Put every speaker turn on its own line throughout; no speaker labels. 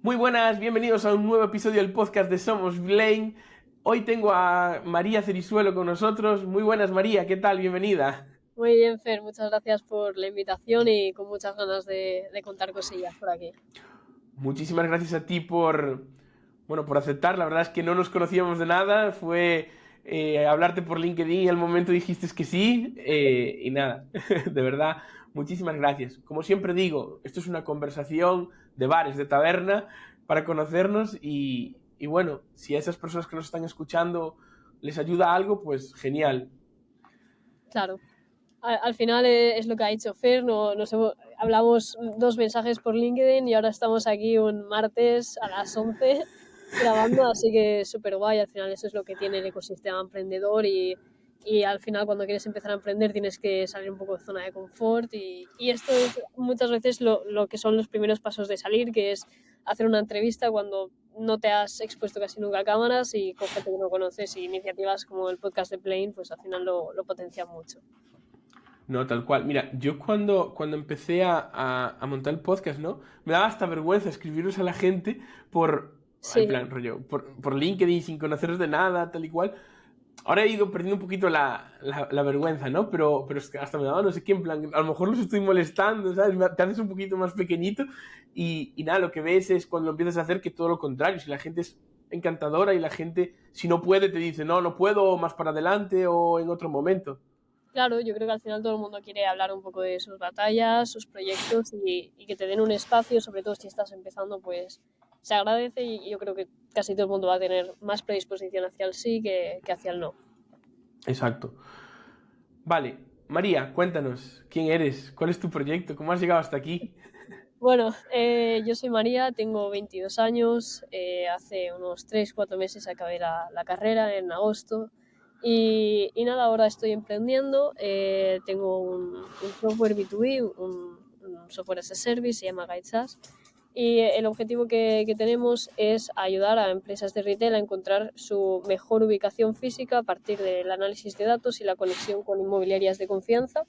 Muy buenas, bienvenidos a un nuevo episodio del podcast de Somos Blaine. Hoy tengo a María Cerisuelo con nosotros. Muy buenas, María, ¿qué tal? Bienvenida.
Muy bien, Fer, muchas gracias por la invitación y con muchas ganas de contar cosillas por aquí.
Muchísimas gracias a ti por aceptar. La verdad es que no nos conocíamos de nada. Fue hablarte por LinkedIn y al momento dijiste que sí. Y nada, de verdad, muchísimas gracias. Como siempre digo, esto es una conversación de bares, de taberna, para conocernos y bueno, si a esas personas que nos están escuchando les ayuda algo, pues genial.
Claro, al final es lo que ha dicho Fer, hablamos 2 mensajes por LinkedIn y ahora estamos aquí un martes a las 11 grabando, así que súper guay. Al final eso es lo que tiene el ecosistema emprendedor y al final cuando quieres empezar a emprender tienes que salir un poco de zona de confort y esto es muchas veces lo que son los primeros pasos de salir, que es hacer una entrevista cuando no te has expuesto casi nunca a cámaras y con gente que no conoces, y iniciativas como el podcast de Plane pues al final lo potencian mucho.
No, tal cual. Mira, yo cuando empecé a montar el podcast, ¿no? Me daba hasta vergüenza escribiros a la gente en
Sí,
plan, rollo, por LinkedIn sin conoceros de nada, tal y cual. Ahora he ido perdiendo un poquito la vergüenza, ¿no? Pero es que hasta me daba no sé qué, en plan, a lo mejor los estoy molestando, ¿sabes? Te haces un poquito más pequeñito y nada, lo que ves es cuando lo empiezas a hacer que todo lo contrario. Si la gente es encantadora y la gente, si no puede, te dice, no, no puedo, más para adelante o en otro momento.
claro, yo creo que al final todo el mundo quiere hablar un poco de sus batallas, sus proyectos y que te den un espacio, sobre todo si estás empezando, pues se agradece y yo creo que casi todo el mundo va a tener más predisposición hacia el sí que hacia el no.
Exacto. Vale, María, cuéntanos, ¿quién eres? ¿Cuál es tu proyecto? ¿Cómo has llegado hasta aquí?
Bueno, yo soy María, tengo 22 años, hace unos 3 4 meses acabé la carrera en agosto y nada, ahora estoy emprendiendo, tengo un software B2B, un software as a service, se llama GuideSaaS, y el objetivo que tenemos es ayudar a empresas de retail a encontrar su mejor ubicación física a partir del análisis de datos y la conexión con inmobiliarias de confianza.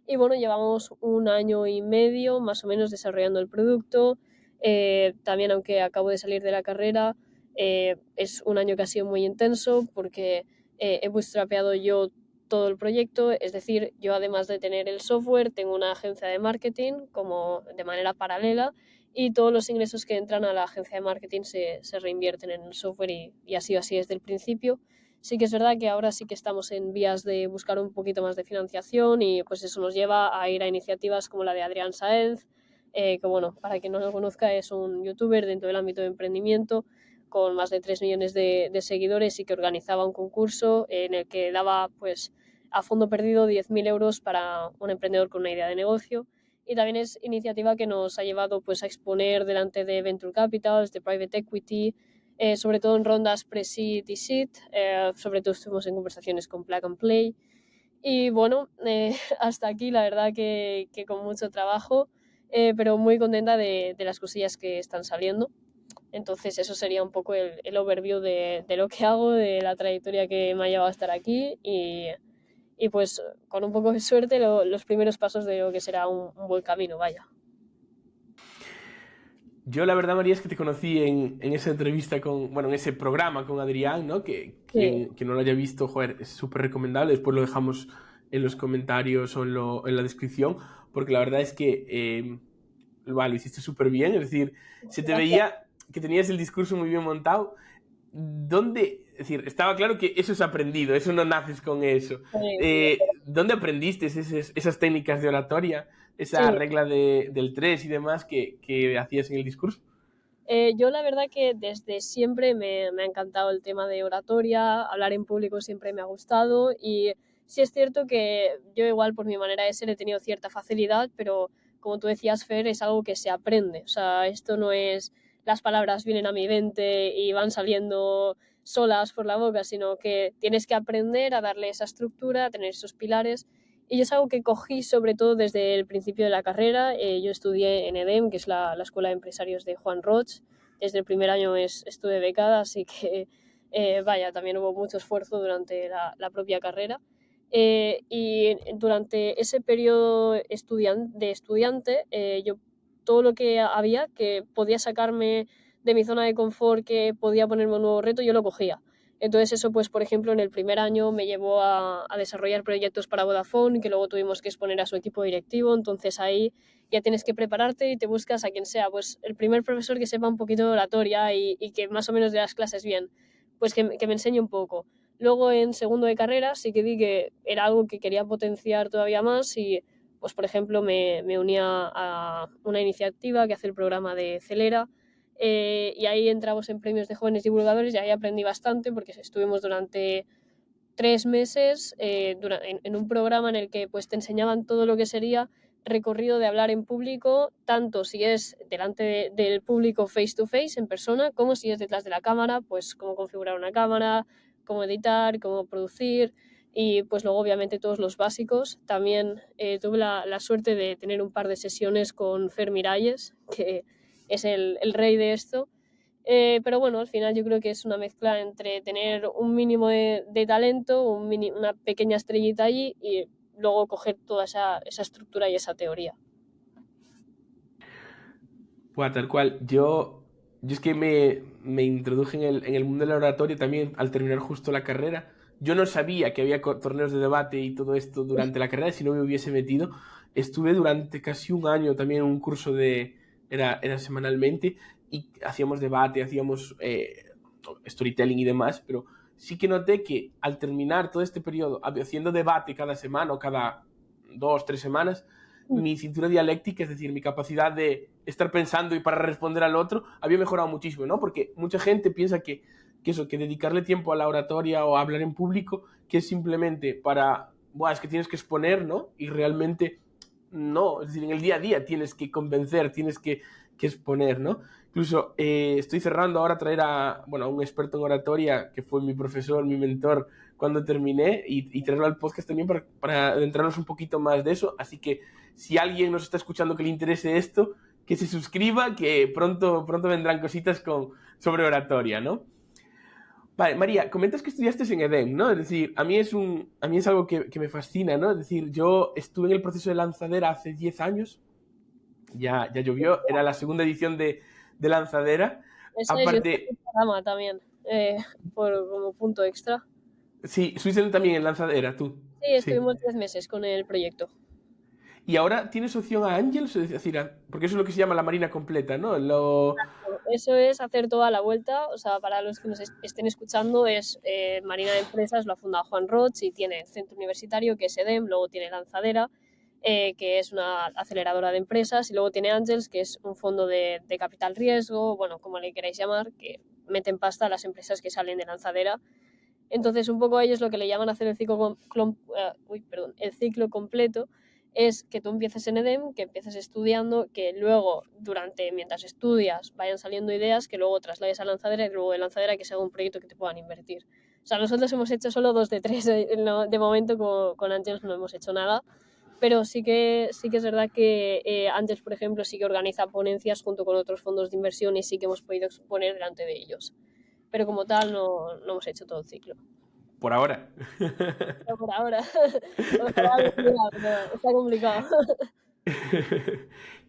Y bueno, llevamos 1 año y medio más o menos desarrollando el producto. También, aunque acabo de salir de la carrera, es un año que ha sido muy intenso porque he bootstrapeado yo todo el proyecto. Es decir, yo además de tener el software, tengo una agencia de marketing como de manera paralela, y todos los ingresos que entran a la agencia de marketing se reinvierten en el software y ha sido así desde el principio. Sí que es verdad que ahora sí que estamos en vías de buscar un poquito más de financiación y pues eso nos lleva a ir a iniciativas como la de Adrián Saenz, que bueno, para quien no lo conozca es un youtuber dentro del ámbito de emprendimiento con más de 3 millones de seguidores y que organizaba un concurso en el que daba pues a fondo perdido 10.000 euros para un emprendedor con una idea de negocio. Y también es iniciativa que nos ha llevado pues a exponer delante de Venture Capitals, de Private Equity, sobre todo en rondas pre-seed y seed. Sobre todo estuvimos en conversaciones con Plug and Play. Y bueno, hasta aquí la verdad que con mucho trabajo, pero muy contenta de las cosillas que están saliendo. Entonces eso sería un poco el overview de lo que hago, de la trayectoria que me ha llevado a estar aquí y pues con un poco de suerte los primeros pasos de lo que será un buen camino, vaya.
Yo la verdad, María, es que te conocí en esa entrevista en ese programa con Adrián, ¿no? Que
Sí,
quien no lo haya visto, joder, es súper recomendable. Después lo dejamos en los comentarios o en la descripción, porque la verdad es que lo hiciste súper bien. Es decir, se te
gracias.
veía que tenías el discurso muy bien montado. Es decir, estaba claro que eso es aprendido, eso no naces con eso. ¿Dónde aprendiste esas técnicas de oratoria, esa
Sí,
regla del 3 y demás que hacías en el discurso?
yo la verdad que desde siempre me ha encantado el tema de oratoria, hablar en público siempre me ha gustado y sí es cierto que yo igual por mi manera de ser he tenido cierta facilidad, pero como tú decías, Fer, es algo que se aprende. O sea, esto no es las palabras vienen a mi mente y van saliendo solas por la boca, sino que tienes que aprender a darle esa estructura, a tener esos pilares. Y es algo que cogí sobre todo desde el principio de la carrera. Yo estudié en EDEM, que es la Escuela de Empresarios de Juan Roch. Desde el primer año estuve becada, así que vaya, también hubo mucho esfuerzo durante la propia carrera. Y durante ese periodo de estudiante, yo todo lo que había, que podía sacarme de mi zona de confort, que podía ponerme un nuevo reto, yo lo cogía. Entonces eso, pues por ejemplo, en el primer año me llevó a desarrollar proyectos para Vodafone, que luego tuvimos que exponer a su equipo directivo, entonces ahí ya tienes que prepararte y te buscas a quien sea, pues el primer profesor que sepa un poquito de oratoria y que más o menos de las clases bien, pues que me enseñe un poco. Luego en segundo de carrera sí que vi que era algo que quería potenciar todavía más y pues por ejemplo me unía a una iniciativa que hace el programa de Celera, y ahí entramos en premios de jóvenes divulgadores y ahí aprendí bastante porque estuvimos durante 3 meses en un programa en el que pues te enseñaban todo lo que sería recorrido de hablar en público, tanto si es delante del público face to face, en persona, como si es detrás de la cámara, pues cómo configurar una cámara, cómo editar, cómo producir y pues luego obviamente todos los básicos. También tuve la suerte de tener un par de sesiones con Fer Miralles, que es el rey de esto. Pero bueno, al final yo creo que es una mezcla entre tener un mínimo de talento, una pequeña estrellita allí y luego coger toda esa estructura y esa teoría.
Pues tal cual. Yo es que me introduje en el mundo de la oratoria también al terminar justo la carrera. Yo no sabía que había torneos de debate y todo esto durante la carrera, si no me hubiese metido. Estuve durante casi un año también en un curso era semanalmente, y hacíamos debate, hacíamos storytelling y demás, pero sí que noté que al terminar todo este periodo haciendo debate cada semana o cada 2, 3 semanas, mi cintura dialéctica, es decir, mi capacidad de estar pensando y para responder al otro, había mejorado muchísimo, ¿no? Porque mucha gente piensa que dedicarle tiempo a la oratoria o a hablar en público, que es simplemente para, buah, es que tienes que exponer, ¿no? Y realmente no, es decir, en el día a día tienes que convencer, tienes que exponer, ¿no? Incluso estoy cerrando ahora a traer a un experto en oratoria, que fue mi profesor, mi mentor, cuando terminé, y traerlo al podcast también para adentrarnos un poquito más de eso. Así que si alguien nos está escuchando que le interese esto, que se suscriba, que pronto, pronto vendrán cositas sobre oratoria, ¿no? Vale, María, comentas que estudiaste en EDEM, ¿no? Es decir, a mí es algo que me fascina, ¿no? Es decir, yo estuve en el proceso de lanzadera hace 10 años, ya llovió, era la segunda edición de lanzadera.
Eso es, yo estoy en
Aparte,
el programa también, como punto extra.
sí, Suiza también en lanzadera, tú.
Sí,
Sí.
estuvimos 10 meses con el proyecto.
Y ahora tienes opción a Angels, es decir, porque eso es lo que se llama la marina completa, ¿no?
Eso es hacer toda la vuelta, o sea, para los que nos estén escuchando, es Marina de Empresas, lo ha fundado Juan Roch y tiene centro universitario que es EDEM, luego tiene Lanzadera, que es una aceleradora de empresas, y luego tiene Angels, que es un fondo de capital riesgo, bueno, como le queráis llamar, que meten pasta a las empresas que salen de Lanzadera. Entonces, un poco a ellos lo que le llaman hacer el ciclo completo es que tú empieces en EDEM, que empieces estudiando, que luego, mientras estudias, vayan saliendo ideas, que luego traslades a lanzadera y luego de lanzadera que se haga un proyecto que te puedan invertir. O sea, nosotros hemos hecho solo 2 de 3, de momento con Angels no hemos hecho nada, pero sí que es verdad que Angels, por ejemplo, sí que organiza ponencias junto con otros fondos de inversión y sí que hemos podido exponer delante de ellos. Pero como tal no hemos hecho todo el ciclo.
Por ahora.
No por ahora. Ojalá algún día, pero está complicado.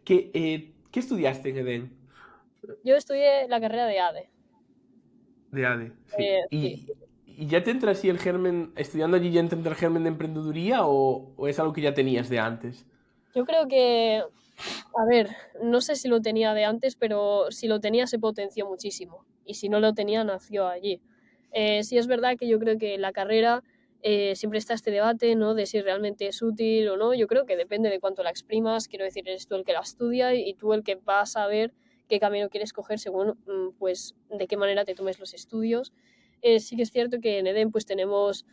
¿Qué estudiaste en EDEN?
Yo estudié la carrera de ADE.
De ADE, sí.
Sí.
¿Y ya te entra así el germen, estudiando allí ya te entra el germen de emprendeduría, o es algo que ya tenías de antes?
Yo creo que, a ver, no sé si lo tenía de antes, pero si lo tenía se potenció muchísimo. Y si no lo tenía, nació allí. Sí es verdad que yo creo que la carrera siempre está este debate, ¿no? De si realmente es útil o no. Yo creo que depende de cuánto la exprimas. Quiero decir, eres tú el que la estudia y tú el que vas a ver qué camino quieres coger según, pues, de qué manera te tomes los estudios. Sí que es cierto que en EDEN pues tenemos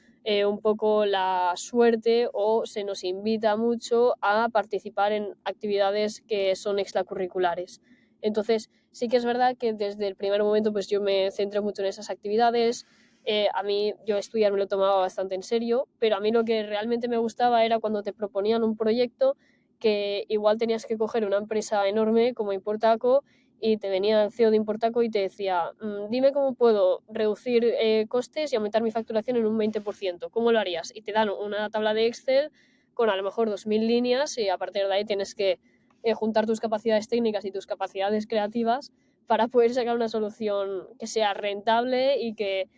un poco la suerte o se nos invita mucho a participar en actividades que son extracurriculares. Entonces, sí que es verdad que desde el primer momento pues yo me centré mucho en esas actividades. A mí yo estudiar me lo tomaba bastante en serio, pero a mí lo que realmente me gustaba era cuando te proponían un proyecto que igual tenías que coger una empresa enorme como Importaco y te venía el CEO de Importaco y te decía, dime cómo puedo reducir costes y aumentar mi facturación en un 20%, ¿cómo lo harías? Y te dan una tabla de Excel con a lo mejor 2.000 líneas y a partir de ahí tienes que juntar tus capacidades técnicas y tus capacidades creativas para poder sacar una solución que sea rentable y que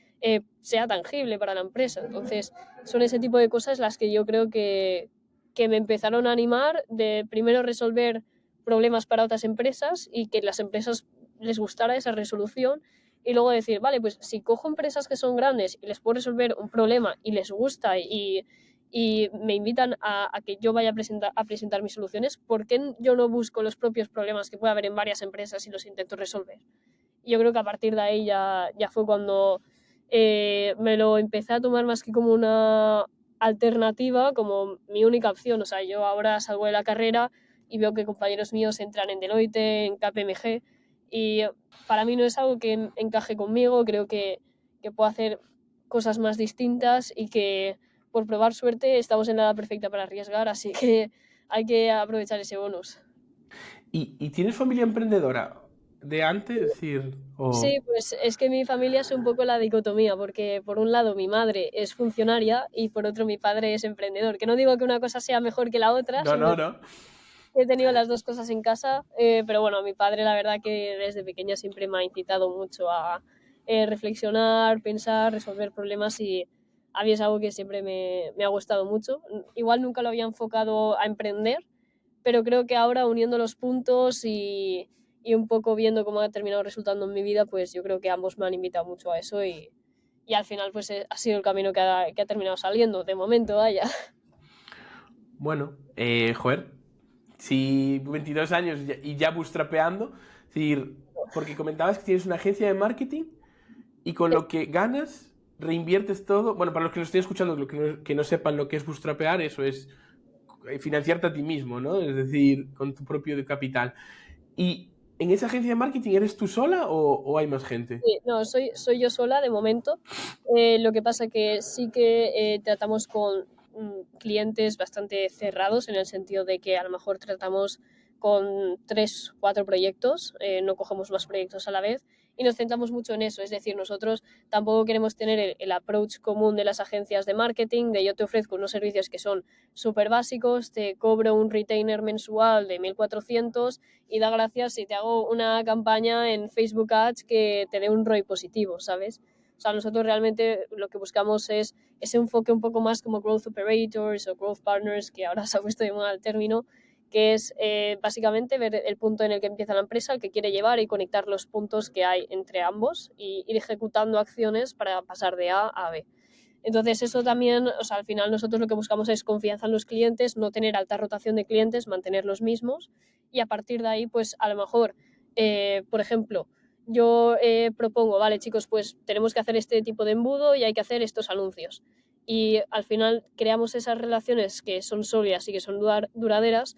sea tangible para la empresa. Entonces, son ese tipo de cosas las que yo creo que me empezaron a animar de primero resolver problemas para otras empresas y que las empresas les gustara esa resolución y luego decir, vale, pues si cojo empresas que son grandes y les puedo resolver un problema y les gusta y me invitan a que yo vaya a presentar mis soluciones, ¿por qué yo no busco los propios problemas que puede haber en varias empresas y los intento resolver? Yo creo que a partir de ahí ya fue cuando me lo empecé a tomar más que como una alternativa, como mi única opción. O sea, yo ahora salgo de la carrera y veo que compañeros míos entran en Deloitte, en KPMG, y para mí no es algo que encaje conmigo. Creo que puedo hacer cosas más distintas y que por probar suerte estamos en la edad perfecta para arriesgar, así que hay que aprovechar ese bonus.
¿Y tienes familia emprendedora de antes? Es decir,
Sí,
o...
pues es que mi familia es un poco la dicotomía, porque por un lado mi madre es funcionaria y por otro mi padre es emprendedor. Que no digo que una cosa sea mejor que la otra,
No,
sino
no,
que
no.
he tenido las dos cosas en casa, pero bueno, mi padre la verdad que desde pequeña siempre me ha incitado mucho a reflexionar, pensar, resolver problemas y a mí es algo que siempre me ha gustado mucho. Igual nunca lo había enfocado a emprender, pero creo que ahora uniendo los puntos y un poco viendo cómo ha terminado resultando en mi vida, pues yo creo que ambos me han invitado mucho a eso y al final pues ha sido el camino que ha terminado saliendo, de momento, vaya.
Bueno, joder, si 22 años y ya bootstrapeando, es decir, porque comentabas que tienes una agencia de marketing y con lo que ganas reinviertes todo. Bueno, para los que nos estén escuchando, que no sepan lo que es bootstrapear, eso es financiarte a ti mismo, ¿no? Es decir, con tu propio capital. ¿Y en esa agencia de marketing eres tú sola o hay más gente?
Sí, no, soy yo sola de momento. Lo que pasa que sí que tratamos con clientes bastante cerrados en el sentido de que a lo mejor tratamos con 3, 4 proyectos, no cogemos más proyectos a la vez y nos centramos mucho en eso. Es decir, nosotros tampoco queremos tener el approach común de las agencias de marketing, de yo te ofrezco unos servicios que son súper básicos, te cobro un retainer mensual de 1.400 y da gracias si te hago una campaña en Facebook Ads que te dé un ROI positivo, ¿sabes? O sea, nosotros realmente lo que buscamos es ese enfoque un poco más como Growth Operators o Growth Partners, que ahora se ha puesto de moda el término, que es básicamente ver el punto en el que empieza la empresa, el que quiere llevar y conectar los puntos que hay entre ambos y ir ejecutando acciones para pasar de A a B. Entonces eso también, o sea, al final nosotros lo que buscamos es confianza en los clientes, no tener alta rotación de clientes, mantener los mismos y a partir de ahí, pues a lo mejor, por ejemplo, yo propongo, vale chicos, pues tenemos que hacer este tipo de embudo y hay que hacer estos anuncios. Y al final creamos esas relaciones que son sólidas y que son duraderas.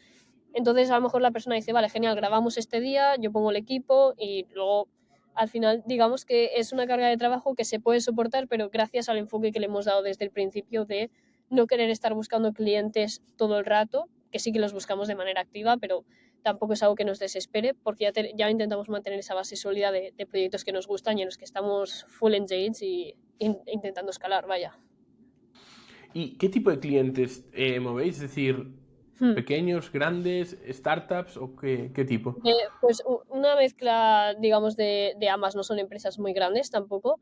Entonces a lo mejor la persona dice, vale, genial, grabamos este día, yo pongo el equipo y luego al final digamos que es una carga de trabajo que se puede soportar, pero gracias al enfoque que le hemos dado desde el principio de no querer estar buscando clientes todo el rato, que sí que los buscamos de manera activa, pero tampoco es algo que nos desespere, porque ya intentamos mantener esa base sólida de proyectos que nos gustan y en los que estamos full engaged y intentando escalar, vaya.
¿Y qué tipo de clientes movéis? Es decir,
Hmm.
pequeños, grandes, startups o qué tipo?
Pues una mezcla, digamos, de ambas. No son empresas muy grandes tampoco.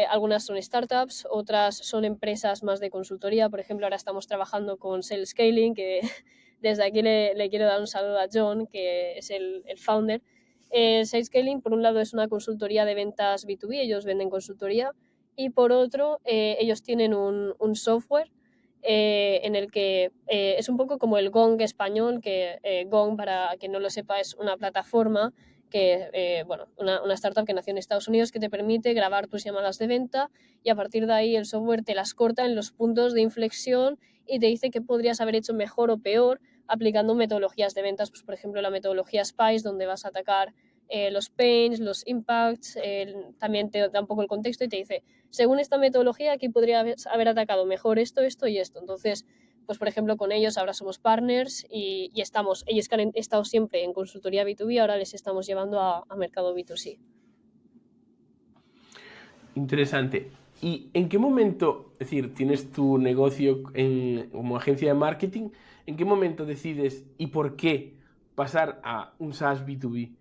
Algunas son startups, otras son empresas más de consultoría. Por ejemplo, ahora estamos trabajando con Sales Scaling, que desde aquí le quiero dar un saludo a John, que es el founder. Sales Scaling, por un lado, es una consultoría de ventas B2B, ellos venden consultoría, y por otro, ellos tienen un software en el que es un poco como el Gong español, que Gong, para quien no lo sepa, es una plataforma que, bueno, una startup que nació en Estados Unidos que te permite grabar tus llamadas de venta y a partir de ahí el software te las corta en los puntos de inflexión y te dice qué podrías haber hecho mejor o peor aplicando metodologías de ventas, pues por ejemplo la metodología SPICE, donde vas a atacar los pains, los impacts, también te da un poco el contexto y te dice, según esta metodología, aquí podría haber atacado mejor esto, esto y esto. Entonces, pues por ejemplo, con ellos ahora somos partners y estamos, ellos que han estado siempre en consultoría B2B, ahora les estamos llevando a mercado B2C.
Interesante. ¿Y en qué momento, es decir, tienes tu negocio como agencia de marketing, en qué momento decides y por qué pasar a un SaaS B2B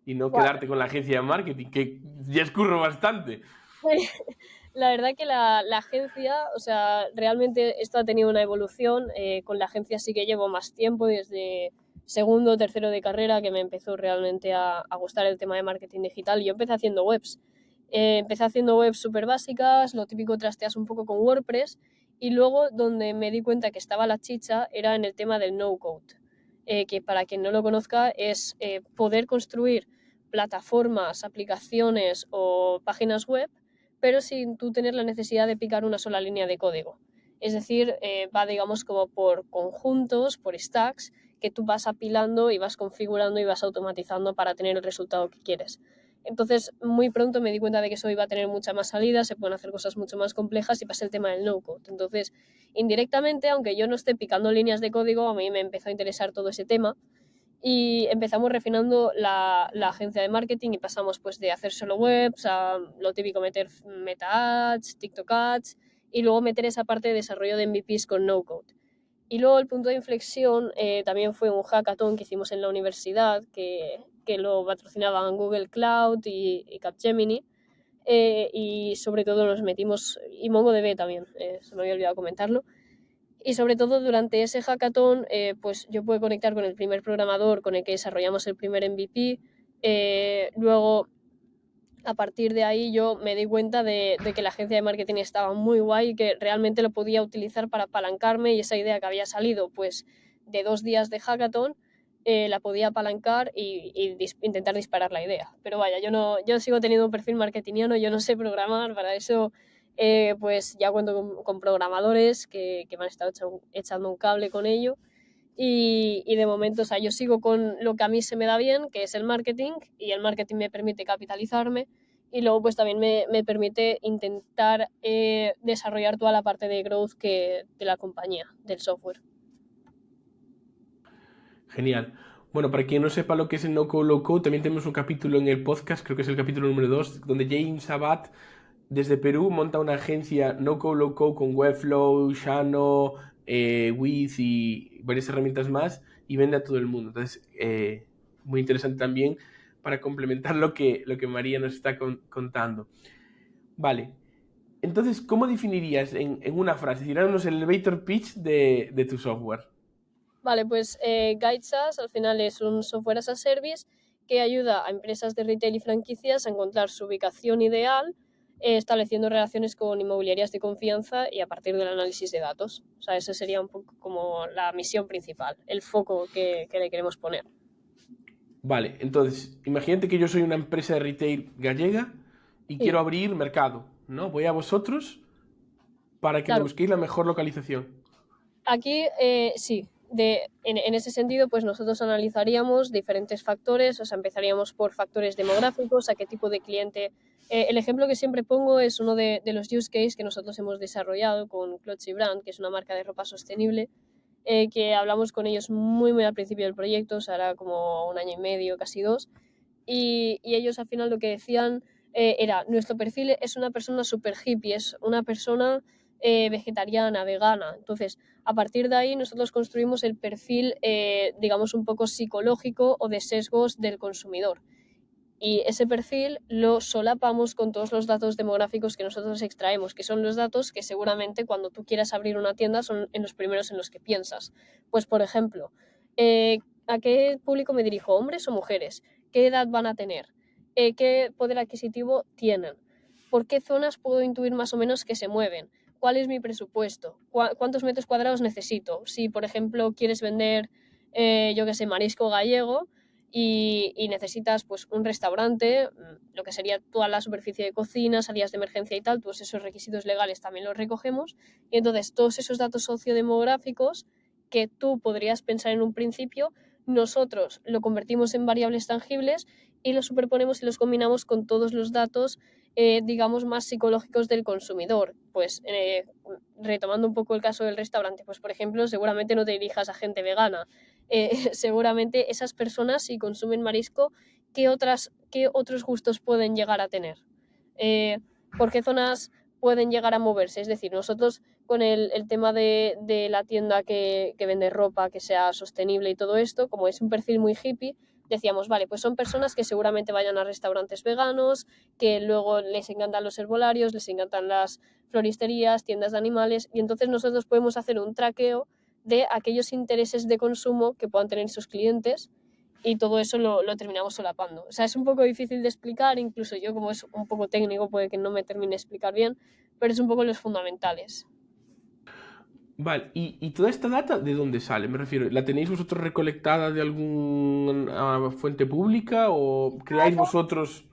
y no
Bueno,
quedarte con la agencia de marketing, que ya escurro bastante.
la verdad que la agencia, o sea, realmente esto ha tenido una evolución. Con la agencia sí que llevo más tiempo, desde segundo o tercero de carrera, que me empezó realmente a gustar el tema de marketing digital. Yo empecé haciendo webs. Empecé haciendo webs súper básicas, lo típico, trasteas un poco con WordPress, y luego donde me di cuenta que estaba la chicha era en el tema del no-code, que para quien no lo conozca es poder construir plataformas, aplicaciones o páginas web, pero sin tú tener la necesidad de picar una sola línea de código. Es decir, va, digamos, como por conjuntos, por stacks, que tú vas apilando y vas configurando y vas automatizando para tener el resultado que quieres. Entonces, muy pronto me di cuenta de que eso iba a tener mucha más salida, se pueden hacer cosas mucho más complejas, y pasa el tema del no-code. Entonces, indirectamente, aunque yo no esté picando líneas de código, a mí me empezó a interesar todo ese tema, y empezamos refinando la agencia de marketing, y pasamos pues de hacer solo webs a lo típico, meter meta ads, TikTok ads, y luego meter esa parte de desarrollo de MVPs con no code. Y luego el punto de inflexión también fue un hackathon que hicimos en la universidad, que lo patrocinaban Google Cloud y Capgemini, y sobre todo nos metimos, y MongoDB también, se me había olvidado comentarlo. Y sobre todo durante ese hackathon, pues yo pude conectar con el primer programador con el que desarrollamos el primer MVP. Luego, a partir de ahí, yo me di cuenta de que la agencia de marketing estaba muy guay y que realmente lo podía utilizar para apalancarme, y esa idea que había salido pues de 2 días de hackathon, la podía apalancar y intentar disparar la idea. Pero vaya, yo sigo teniendo un perfil marketingiano, yo no sé programar. Para eso pues ya cuento con programadores que me han estado echando un cable con ello. Y de momento, o sea, yo sigo con lo que a mí se me da bien, que es el marketing, y el marketing me permite capitalizarme, y luego pues también me permite intentar desarrollar toda la parte de growth de la compañía, del software.
Genial. Bueno, para quien no sepa lo que es el No Code Low Code, también tenemos un capítulo en el podcast, creo que es el capítulo número 2, donde James Abad, desde Perú, monta una agencia No Code Low Code con Webflow, Shano, Wiz y varias herramientas más, y vende a todo el mundo. Entonces, muy interesante también para complementar lo que María nos está contando. Vale. Entonces, ¿cómo definirías en una frase, tirarnos el elevator pitch de tu software?
Vale, pues Guide SaaS al final es un software as a service que ayuda a empresas de retail y franquicias a encontrar su ubicación ideal, estableciendo relaciones con inmobiliarias de confianza y a partir del análisis de datos. O sea, esa sería un poco como la misión principal, el foco que le queremos poner.
Vale, entonces, imagínate que yo soy una empresa de retail gallega y
Sí,
quiero abrir mercado, ¿no? Voy a vosotros para que me
claro.
busquéis la mejor localización.
Aquí sí, en ese sentido, pues nosotros analizaríamos diferentes factores. O sea, empezaríamos por factores demográficos, a qué tipo de cliente. El ejemplo que siempre pongo es uno de los use cases que nosotros hemos desarrollado con Clotzy Brand, que es una marca de ropa sostenible, que hablamos con ellos muy, muy al principio del proyecto, o sea, era como 1 año y medio, casi 2, y ellos al final lo que decían era: nuestro perfil es una persona súper hippie, es una persona vegetariana, vegana. Entonces, a partir de ahí nosotros construimos el perfil, digamos, un poco psicológico o de sesgos del consumidor. Y ese perfil lo solapamos con todos los datos demográficos que nosotros extraemos, que son los datos que seguramente cuando tú quieras abrir una tienda son en los primeros en los que piensas. Pues, por ejemplo, ¿a qué público me dirijo? ¿Hombres o mujeres? ¿Qué edad van a tener? ¿Qué poder adquisitivo tienen? ¿Por qué zonas puedo intuir más o menos que se mueven? ¿Cuál es mi presupuesto? ¿Cuántos metros cuadrados necesito? Si, por ejemplo, quieres vender, yo qué sé, marisco gallego, y necesitas pues un restaurante, lo que sería toda la superficie de cocina, salidas de emergencia y tal, todos esos requisitos legales también los recogemos, y entonces todos esos datos sociodemográficos que tú podrías pensar en un principio, nosotros lo convertimos en variables tangibles y los superponemos y los combinamos con todos los datos, digamos, más psicológicos del consumidor. Pues retomando un poco el caso del restaurante, pues por ejemplo, seguramente no te dirijas a gente vegana. Seguramente esas personas, si consumen marisco, ¿qué otros gustos pueden llegar a tener? ¿Por qué zonas pueden llegar a moverse? Es decir, nosotros con el tema de la tienda que vende ropa, que sea sostenible y todo esto, como es un perfil muy hippie, decíamos, vale, pues son personas que seguramente vayan a restaurantes veganos, que luego les encantan los herbolarios, les encantan las floristerías, tiendas de animales, y entonces nosotros podemos hacer un traqueo de aquellos intereses de consumo que puedan tener sus clientes y todo eso lo terminamos solapando. O sea, es un poco difícil de explicar, incluso yo como es un poco técnico puede que no me termine de explicar bien, pero es un poco los fundamentales.
Vale, ¿y toda esta data de dónde sale? Me refiero, ¿la tenéis vosotros recolectada de alguna fuente pública o creáis vosotros?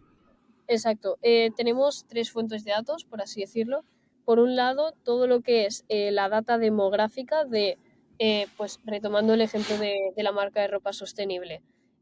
Exacto. Tenemos tres fuentes de datos, por así decirlo. Por un lado, todo lo que es la data demográfica de, pues retomando el ejemplo de la marca de ropa sostenible.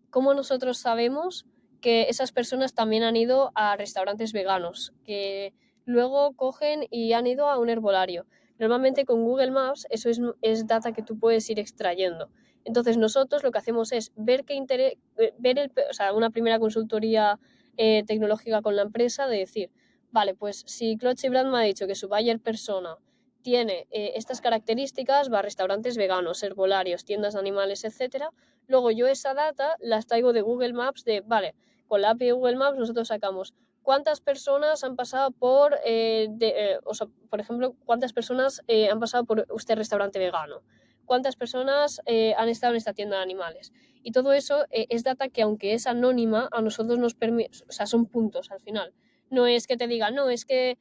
¿Cómo nosotros sabemos que esas personas también han ido a restaurantes veganos, que luego cogen y han ido a un herbolario? Normalmente con Google Maps eso es data que tú puedes ir extrayendo. Entonces nosotros lo que hacemos es ver o sea, una primera consultoría tecnológica con la empresa de decir, vale, pues si Cloche Brand me ha dicho que su buyer persona tiene estas características, va a restaurantes veganos, herbolarios, tiendas de animales, etcétera, luego yo esa data las traigo de Google Maps de, vale, con la API de Google Maps nosotros sacamos cuántas personas han pasado o sea, por ejemplo, cuántas personas han pasado por este restaurante vegano, cuántas personas han estado en esta tienda de animales. Y todo eso es data que, aunque es anónima, a nosotros nos permite, o sea, son puntos al final. No es que te diga, no, es que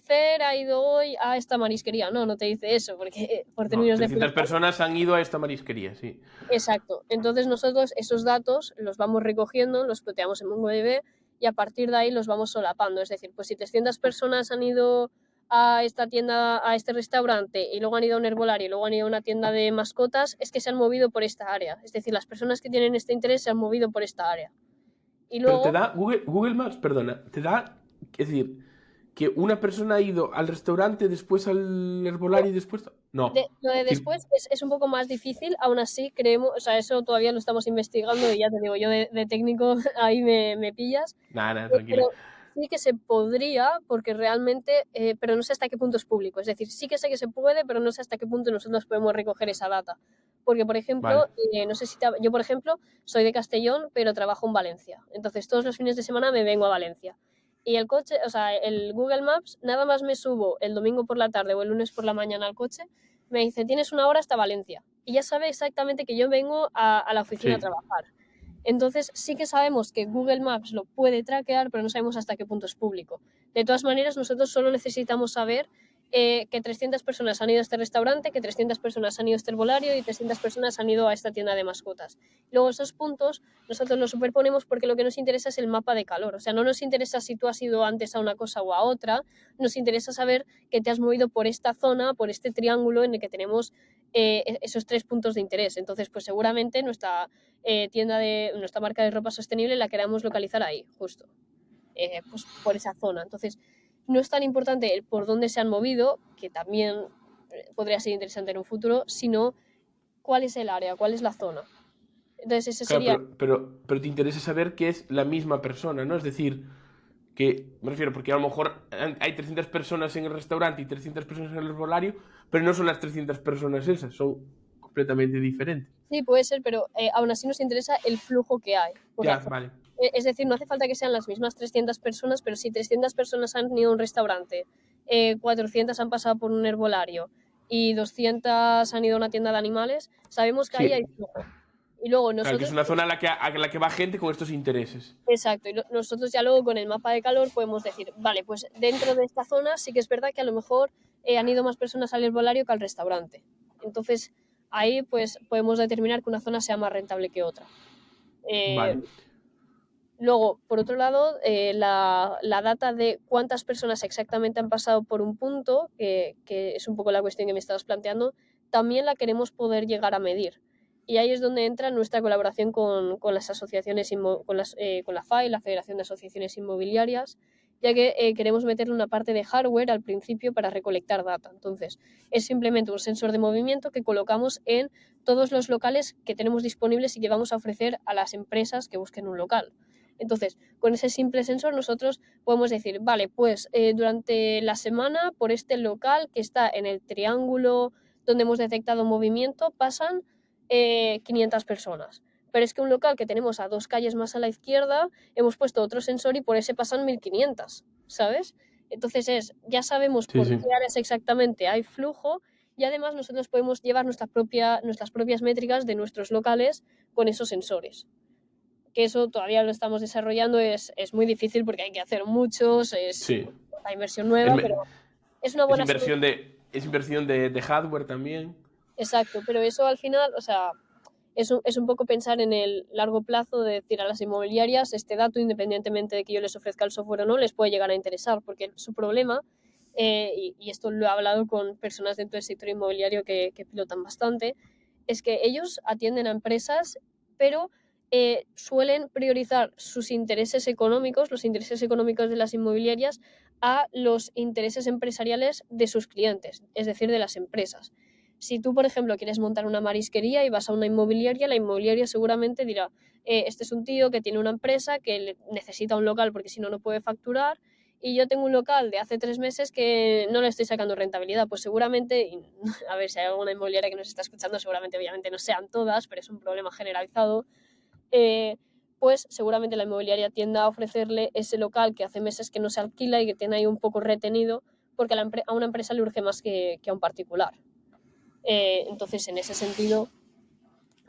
Fer ha ido hoy a esta marisquería. No, no te dice eso, porque por
No,
términos de
300
plazo.
personas han ido a esta marisquería, sí.
Exacto. Entonces nosotros esos datos los vamos recogiendo, los ploteamos en MongoDB y a partir de ahí los vamos solapando. Es decir, pues si 300 personas han ido a esta tienda, a este restaurante y luego han ido a un herbolario y luego han ido a una tienda de mascotas, es que se han movido por esta área. Es decir, las personas que tienen este interés se han movido por esta área. Y
Pero te
luego,
da Google Maps, perdona, te da, es decir, que una persona ha ido al restaurante, después al herbolario y después... No.
lo de
Es decir,
después es un poco más difícil, aún así creemos, o sea, eso todavía lo estamos investigando y ya te digo, yo de técnico ahí me pillas.
nada, nada,
Pero
tranquila.
sí que se podría, porque realmente, pero no sé hasta qué punto es público. Es decir, sí que sé que se puede, pero no sé hasta qué punto nosotros podemos recoger esa data. Porque, por ejemplo,
Vale.
no sé si yo, por ejemplo, soy de Castellón, pero trabajo en Valencia. Entonces, todos los fines de semana me vengo a Valencia. Y el coche, o sea, el Google Maps, nada más me subo el domingo por la tarde o el lunes por la mañana al coche, me dice, tienes una hora hasta Valencia. Y ya sabe exactamente que yo vengo a la oficina a
Sí.
trabajar. Entonces sí que sabemos que Google Maps lo puede traquear, pero no sabemos hasta qué punto es público. De todas maneras, nosotros solo necesitamos saber que 300 personas han ido a este restaurante, que 300 personas han ido a este herbolario y 300 personas han ido a esta tienda de mascotas. Luego esos puntos nosotros los superponemos porque lo que nos interesa es el mapa de calor. O sea, no nos interesa si tú has ido antes a una cosa o a otra, nos interesa saber que te has movido por esta zona, por este triángulo en el que tenemos esos tres puntos de interés. Entonces, pues seguramente nuestra marca de ropa sostenible la queramos localizar ahí, justo, pues por esa zona. Entonces, no es tan importante el por dónde se han movido, que también podría ser interesante en un futuro, sino cuál es el área, cuál es la zona. Entonces, ese
Claro,
sería,
pero te interesa saber que es la misma persona, ¿no? Es decir, que, me refiero, porque a lo mejor hay 300 personas en el restaurante y 300 personas en el herbolario, pero no son las 300 personas esas, son completamente diferentes.
sí, puede ser, pero aún así nos interesa el flujo que hay por la
Ya,
zona.
vale.
Es decir, no hace falta que sean las mismas 300 personas, pero si 300 personas han ido a un restaurante, 400 han pasado por un herbolario y 200 han ido a una tienda de animales, sabemos que ahí hay
Sí,
flujo. Y luego
claro, que es
nosotros,
una zona a la que va gente con estos intereses.
exacto, y nosotros ya luego con el mapa de calor podemos decir, vale, pues dentro de esta zona sí que es verdad que a lo mejor han ido más personas al herbolario que al restaurante. Entonces ahí pues podemos determinar que una zona sea más rentable que otra. Eh,
Vale.
Luego, por otro lado, la data de cuántas personas exactamente han pasado por un punto, que es un poco la cuestión que me estabas planteando, también la queremos poder llegar a medir. Y ahí es donde entra nuestra colaboración con las asociaciones, con la FAI, la Federación de Asociaciones Inmobiliarias, ya que queremos meterle una parte de hardware al principio para recolectar data. Entonces, es simplemente un sensor de movimiento que colocamos en todos los locales que tenemos disponibles y que vamos a ofrecer a las empresas que busquen un local. Entonces, con ese simple sensor nosotros podemos decir, vale, pues durante la semana por este local que está en el triángulo donde hemos detectado movimiento pasan 500 personas. Pero es que un local que tenemos a 2 calles más a la izquierda, hemos puesto otro sensor y por ese pasan 1500, ¿sabes? Entonces ya sabemos
Sí,
por
sí.
qué áreas exactamente hay flujo y además nosotros podemos llevar nuestras propias métricas de nuestros locales con esos sensores. Que eso todavía lo estamos desarrollando, es muy difícil porque hay que hacer muchos, es
Sí.
una inversión
Es,
nueva, pero
me-
es una
es
buena
inversión
solución.
es inversión de hardware también.
Exacto, pero eso al final, o sea, es un poco pensar en el largo plazo de decir a las inmobiliarias, este dato, independientemente de que yo les ofrezca el software o no, les puede llegar a interesar, porque su problema, y esto lo he hablado con personas dentro del sector inmobiliario que pilotan bastante, es que ellos atienden a empresas, pero suelen priorizar sus intereses económicos, los intereses económicos de las inmobiliarias, a los intereses empresariales de sus clientes, es decir, de las empresas. Si tú, por ejemplo, quieres montar una marisquería y vas a una inmobiliaria, la inmobiliaria seguramente dirá, este es un tío que tiene una empresa que necesita un local porque si no, no puede facturar y yo tengo un local de hace 3 meses que no le estoy sacando rentabilidad. Pues seguramente, a ver si hay alguna inmobiliaria que nos está escuchando, seguramente obviamente no sean todas, pero es un problema generalizado, eh, pues seguramente la inmobiliaria tienda a ofrecerle ese local que hace meses que no se alquila y que tiene ahí un poco retenido porque a una empresa le urge más que a un particular. Entonces, en ese sentido,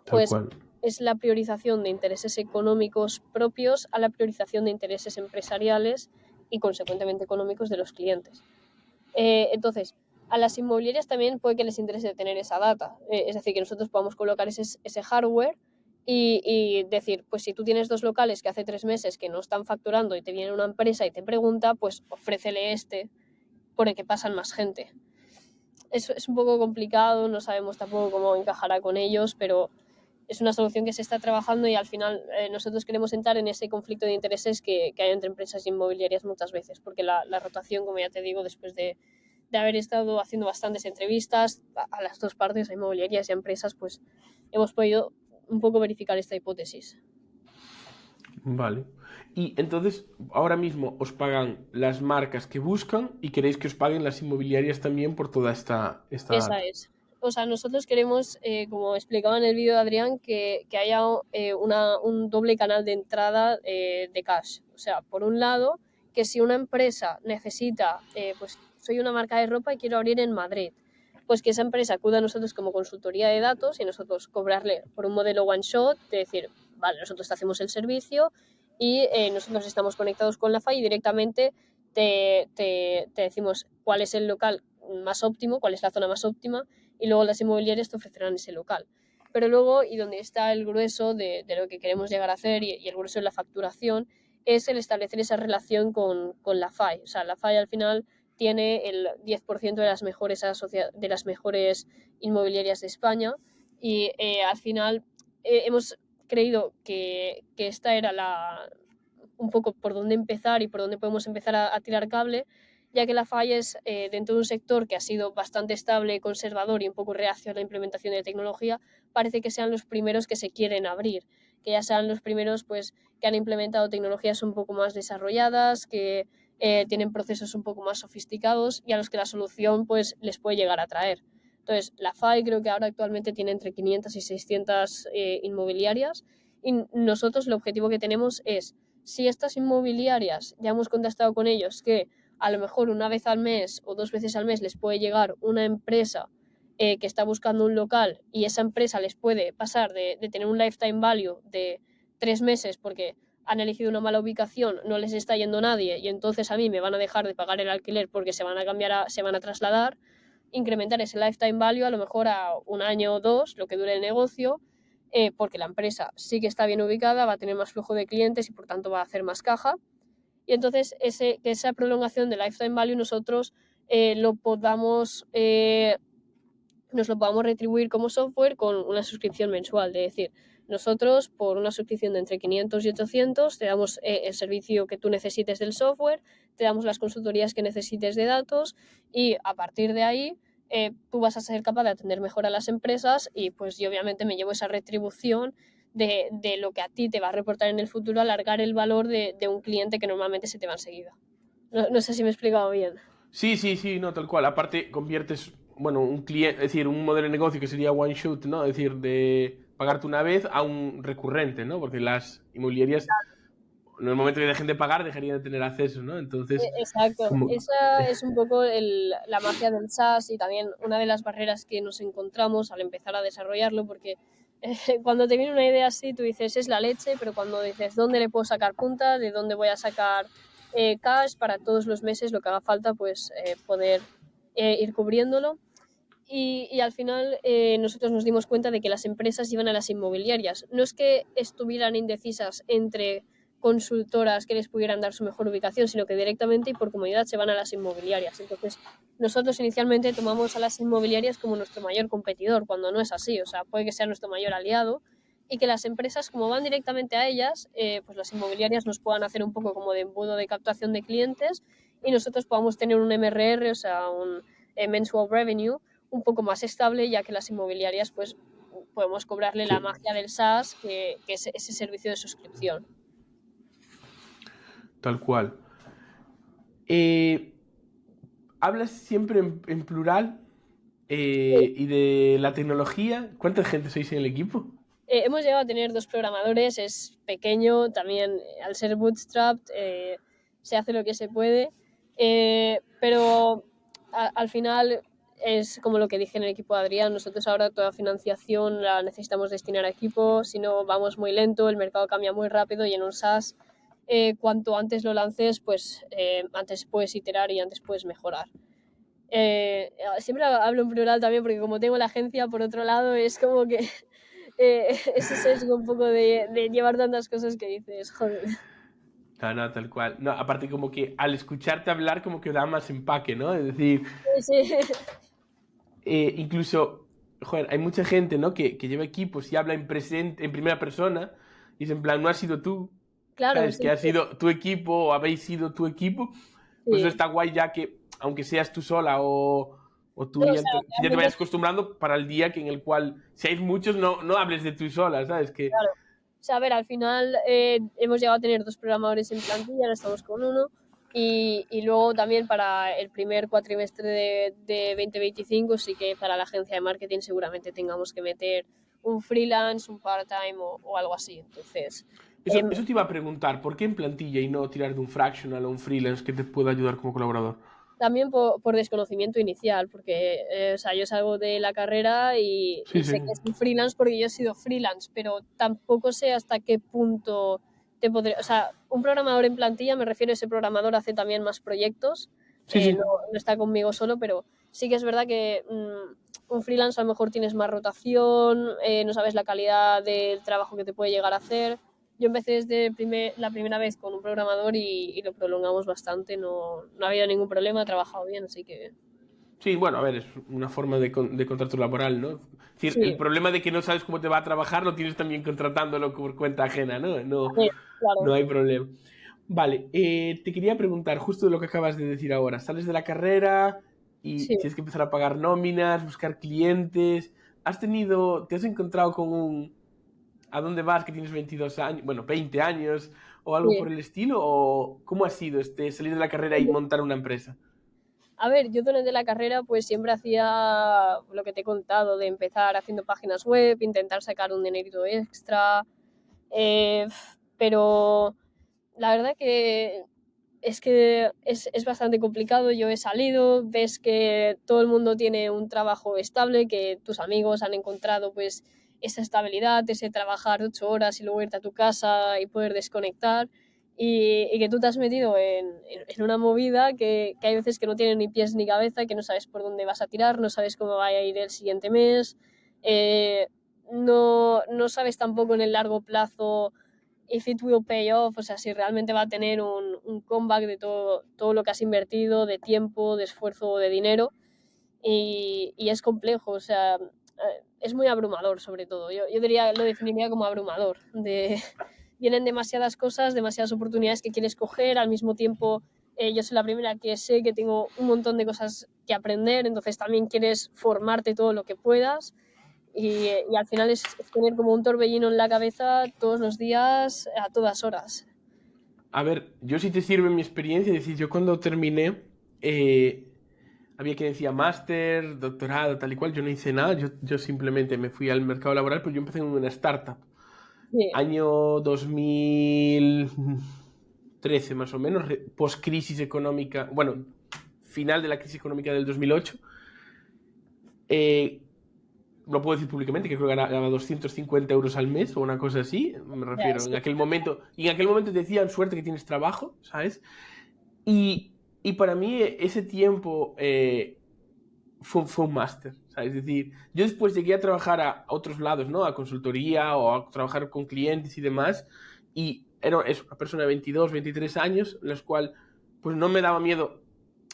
Tal
pues
cual.
es la priorización de intereses económicos propios a la priorización de intereses empresariales y, consecuentemente, económicos de los clientes. Entonces, a las inmobiliarias también puede que les interese tener esa data, es decir, que nosotros podamos colocar ese hardware y decir, pues si tú tienes 2 locales que hace 3 meses que no están facturando y te viene una empresa y te pregunta, pues ofrécele este por el que pasan más gente. Es un poco complicado, no sabemos tampoco cómo encajará con ellos, pero es una solución que se está trabajando y al final nosotros queremos entrar en ese conflicto de intereses que hay entre empresas inmobiliarias muchas veces, porque la rotación, como ya te digo, después de haber estado haciendo bastantes entrevistas a las dos partes, a inmobiliarias y a empresas, pues hemos podido un poco verificar esta hipótesis.
Vale. Y entonces, ahora mismo os pagan las marcas que buscan y queréis que os paguen las inmobiliarias también por toda esta
Esa
data.
es. O sea, nosotros queremos, como explicaba en el vídeo de Adrián, que haya un doble canal de entrada de cash. O sea, por un lado, que si una empresa necesita, pues soy una marca de ropa y quiero abrir en Madrid, pues que esa empresa acuda a nosotros como consultoría de datos y nosotros cobrarle por un modelo one shot, de decir, vale, nosotros te hacemos el servicio y nosotros estamos conectados con la FAI y directamente te decimos cuál es el local más óptimo, cuál es la zona más óptima y luego las inmobiliarias te ofrecerán ese local. Pero luego, y donde está el grueso de lo que queremos llegar a hacer y el grueso de la facturación, es el establecer esa relación con la FAI. O sea, la FAI al final tiene el 10% de las mejores inmobiliarias de España y al final hemos creído que esta era un poco por dónde empezar y por dónde podemos empezar a tirar cable, ya que la falla es dentro de un sector que ha sido bastante estable, conservador y un poco reacio a la implementación de tecnología, parece que sean los primeros que se quieren abrir, que ya sean los primeros pues que han implementado tecnologías un poco más desarrolladas, que tienen procesos un poco más sofisticados y a los que la solución pues les puede llegar a traer. Entonces, la FAI creo que ahora actualmente tiene entre 500 y 600 inmobiliarias y nosotros el objetivo que tenemos es, si estas inmobiliarias ya hemos contactado con ellos que a lo mejor una vez al mes o 2 veces al mes les puede llegar una empresa que está buscando un local y esa empresa les puede pasar de tener un lifetime value de 3 meses porque han elegido una mala ubicación, no les está yendo nadie y entonces a mí me van a dejar de pagar el alquiler porque se van a cambiar, se van a trasladar, incrementar ese lifetime value a lo mejor a un año o dos, lo que dure el negocio, porque la empresa sí que está bien ubicada, va a tener más flujo de clientes y por tanto va a hacer más caja. Y entonces esa prolongación de lifetime value nosotros lo podamos, nos lo podamos retribuir como software con una suscripción mensual. De decir, nosotros por una suscripción de entre 500 y 800 te damos el servicio que tú necesites del software, te damos las consultorías que necesites de datos y a partir de ahí tú vas a ser capaz de atender mejor a las empresas y pues yo obviamente me llevo esa retribución de lo que a ti te va a reportar en el futuro, alargar el valor de un cliente que normalmente se te va enseguida. No sé si me he explicado bien.
Sí, sí, sí, no, tal cual. Aparte, conviertes, bueno, un cliente, es decir, un modelo de negocio que sería one shot, ¿no? Es decir, de pagarte una vez a un recurrente, ¿no? Porque las inmobiliarias, en el momento que dejen de pagar, dejarían de tener acceso, ¿no? Entonces,
Exacto,
como...
esa es un poco la magia del SaaS y también una de las barreras que nos encontramos al empezar a desarrollarlo, porque cuando te viene una idea así, tú dices, es la leche, pero cuando dices, ¿dónde le puedo sacar punta? ¿De dónde voy a sacar cash para todos los meses, lo que haga falta, pues poder ir cubriéndolo? Y al final nosotros nos dimos cuenta de que las empresas iban a las inmobiliarias. No es que estuvieran indecisas entre consultoras que les pudieran dar su mejor ubicación, sino que directamente y por comodidad se van a las inmobiliarias. Entonces, nosotros inicialmente tomamos a las inmobiliarias como nuestro mayor competidor, cuando no es así. O sea, puede que sea nuestro mayor aliado y que las empresas, como van directamente a ellas, pues las inmobiliarias nos puedan hacer un poco como de embudo de captación de clientes y nosotros podamos tener un MRR, o sea, un mensual revenue, un poco más estable, ya que las inmobiliarias pues podemos cobrarle la
Sí,
magia del SaaS, que es ese servicio de suscripción.
tal cual. Eh, Hablas siempre en plural y de la tecnología. ¿Cuánta gente sois en el equipo?
Hemos llegado a tener 2 programadores, es pequeño, también al ser bootstrapped se hace lo que se puede, pero al final es como lo que dije en el equipo de Adrián, nosotros ahora toda financiación la necesitamos destinar a equipo, si no vamos muy lento, el mercado cambia muy rápido y en un SaaS cuanto antes lo lances, pues antes puedes iterar y antes puedes mejorar. Siempre hablo en plural también porque como tengo la agencia por otro lado es como que ese sesgo un poco de llevar tantas cosas que dices, joder.
No, no, tal cual. No, aparte como que al escucharte hablar como que da más empaque, ¿no? Es decir,
Sí,
incluso, joder, hay mucha gente, ¿no? Que lleva equipos y habla en presente, en primera persona y es en plan, no has sido tú,
claro,
¿sabes?
sí,
Que ha
sí,
sido tu equipo o habéis sido tu equipo. Pues eso
sí.
está guay ya que, aunque seas tú sola o
No,
tú
o
ya
sea,
que ya te
realmente,
vayas acostumbrando para el día que en el cual, si hay muchos, no hables de tú sola, ¿sabes? Que,
claro. O sea, a ver, al final hemos llegado a tener 2 programadores en plantilla, ahora estamos con uno. Y luego también para el primer cuatrimestre de 2025 sí que para la agencia de marketing seguramente tengamos que meter un freelance, un part-time o algo así. Entonces,
eso te iba a preguntar, ¿por qué en plantilla y no tirar de un fractional o un freelance que te pueda ayudar como colaborador?
también por desconocimiento inicial, porque o sea, yo salgo de la carrera
Sí,
y
sí.
sé que es un freelance porque yo he sido freelance, pero tampoco sé hasta qué punto te podré... O sea, un programador en plantilla, me refiero a ese programador hace también más proyectos,
Sí, sí.
no está conmigo solo, pero sí que es verdad que un freelance a lo mejor tienes más rotación, no sabes la calidad del trabajo que te puede llegar a hacer. Yo empecé desde la primera vez con un programador y lo prolongamos bastante, no ha habido ningún problema, ha trabajado bien, así que
Sí, bueno, a ver, es una forma de contrato laboral, ¿no? Es decir, el
sí,
problema de que no sabes cómo te va a trabajar lo tienes también contratándolo por cuenta ajena, ¿no? No,
también,
no
claro,
hay problema. Vale, te quería preguntar justo de lo que acabas de decir ahora. Sales de la carrera y
sí.
tienes que empezar a pagar nóminas, buscar clientes. ¿Te has encontrado con un ¿a dónde vas que tienes 22 años, bueno, 20 años o algo
Sí.
por el estilo? ¿O cómo ha sido salir de la carrera y montar una empresa?
A ver, yo durante la carrera pues siempre hacía lo que te he contado, de empezar haciendo páginas web, intentar sacar un dinerito extra, eh, pero la verdad que es bastante complicado. Yo he salido, ves que todo el mundo tiene un trabajo estable, que tus amigos han encontrado pues esa estabilidad, ese trabajar 8 horas y luego irte a tu casa y poder desconectar. Y que tú te has metido en una movida que hay veces que no tiene ni pies ni cabeza, que no sabes por dónde vas a tirar, no sabes cómo va a ir el siguiente mes, eh, no sabes tampoco en el largo plazo if it will pay off, o sea, si realmente va a tener un comeback de todo lo que has invertido, de tiempo, de esfuerzo, de dinero, y es complejo, o sea, es muy abrumador sobre todo. Yo diría, lo definiría como abrumador, vienen demasiadas cosas, demasiadas oportunidades que quieres coger, al mismo tiempo yo soy la primera que sé que tengo un montón de cosas que aprender, entonces también quieres formarte todo lo que puedas y al final es tener como un torbellino en la cabeza todos los días, a todas horas.
A ver, yo si te sirve mi experiencia, es decir, yo cuando terminé, había que decía máster, doctorado, tal y cual, yo no hice nada, yo simplemente me fui al mercado laboral, pero yo empecé en una startup.
Sí,
Año 2013 más o menos, post-crisis económica, bueno, final de la crisis económica del 2008. Lo puedo decir públicamente, que creo que ganaba 250 euros al mes o una cosa así, me
ya,
refiero, en
sí,
aquel momento, y en aquel momento te decían suerte que tienes trabajo, ¿sabes? Y para mí ese tiempo fue un máster, ¿sabes? Es decir, yo después llegué a trabajar a otros lados, ¿no? A consultoría o a trabajar con clientes y demás, y era eso, una persona de 22, 23 años, en la cual pues no me daba miedo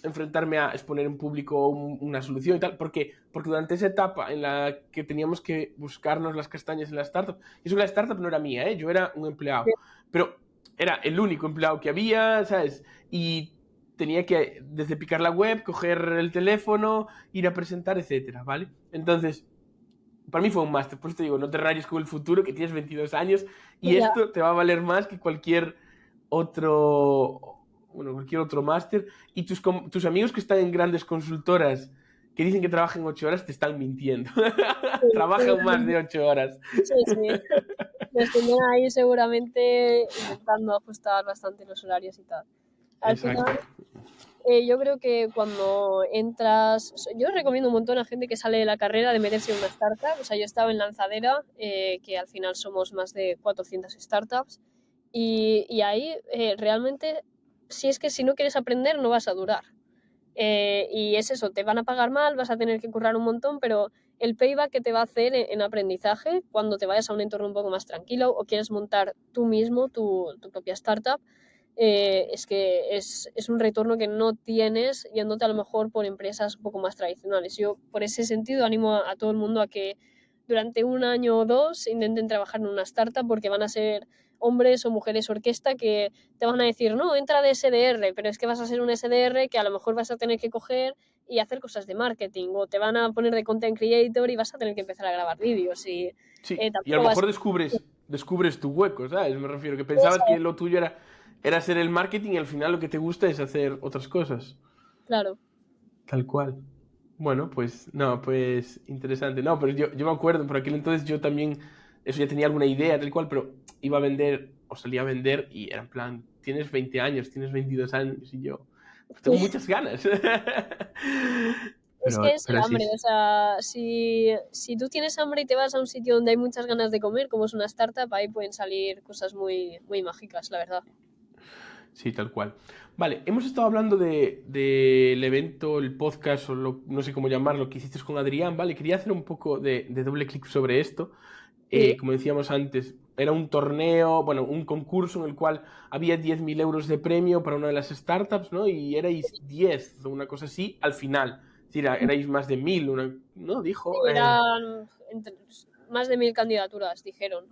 enfrentarme a exponer en público una solución y tal, porque durante esa etapa en la que teníamos que buscarnos las castañas en la startup, y eso que la startup no era mía, ¿eh? Yo era un empleado, pero era el único empleado que había, ¿sabes? Y tenía que, desde picar la web, coger el teléfono, ir a presentar, etcétera, ¿vale? Entonces, para mí fue un máster, por eso te digo, no te rayes con el futuro, que tienes 22 años, y
ya,
esto te va a valer más que otro, cualquier otro máster, y tus amigos que están en grandes consultoras, que dicen que trabajan 8 horas, te están mintiendo.
sí,
Trabajan más de 8 horas.
sí, sí. Los tendrán ahí seguramente intentando ajustar bastante los horarios y tal. Al final,
Exacto.
yo creo que cuando entras, yo recomiendo un montón a gente que sale de la carrera de meterse en una startup. O sea, yo estaba en Lanzadera, que al final somos más de 400 startups, y ahí realmente, si es que si no quieres aprender, no vas a durar. Y es eso, te van a pagar mal, vas a tener que currar un montón, pero el payback que te va a hacer en aprendizaje cuando te vayas a un entorno un poco más tranquilo o quieres montar tú mismo tu propia startup, es que es un retorno que no tienes yéndote a lo mejor por empresas un poco más tradicionales. Yo, por ese sentido, animo a todo el mundo a que durante un año o dos intenten trabajar en una startup porque van a ser hombres o mujeres orquesta que te van a decir, no, entra de SDR, pero es que vas a ser un SDR que a lo mejor vas a tener que coger y hacer cosas de marketing, o te van a poner de content creator y vas a tener que empezar a grabar vídeos y
Sí, y a lo
tampoco vas
mejor
a...
descubres tu hueco, ¿sabes? Me refiero, que pensabas que lo tuyo era hacer el marketing y al final lo que te gusta es hacer otras cosas.
Claro,
Tal cual. Bueno, pues no, pues interesante. No, pero yo me acuerdo, por aquel entonces yo también, eso ya tenía alguna idea, tal cual, pero iba a vender o salía a vender y era en plan, tienes 20 años, tienes 22 años y yo, pues tengo
sí.
muchas ganas.
Es que
Pero,
es el
pero así
hambre, o
es.
sea, si tú tienes hambre y te vas a un sitio donde hay muchas ganas de comer, como es una startup, ahí pueden salir cosas muy, muy mágicas, la verdad.
Sí, tal cual. Vale, hemos estado hablando del evento, el podcast, o no sé cómo llamarlo, que hiciste con Adrián, ¿vale? Quería hacer un poco de doble clic sobre esto.
Sí,
Como decíamos antes, era un torneo, bueno, un concurso en el cual había 10.000 euros de premio para una de las startups, ¿no? Y erais 10 o una cosa así al final. Es decir, erais más de 1.000, ¿no? Dijo.
eran más de 1000 candidaturas, dijeron.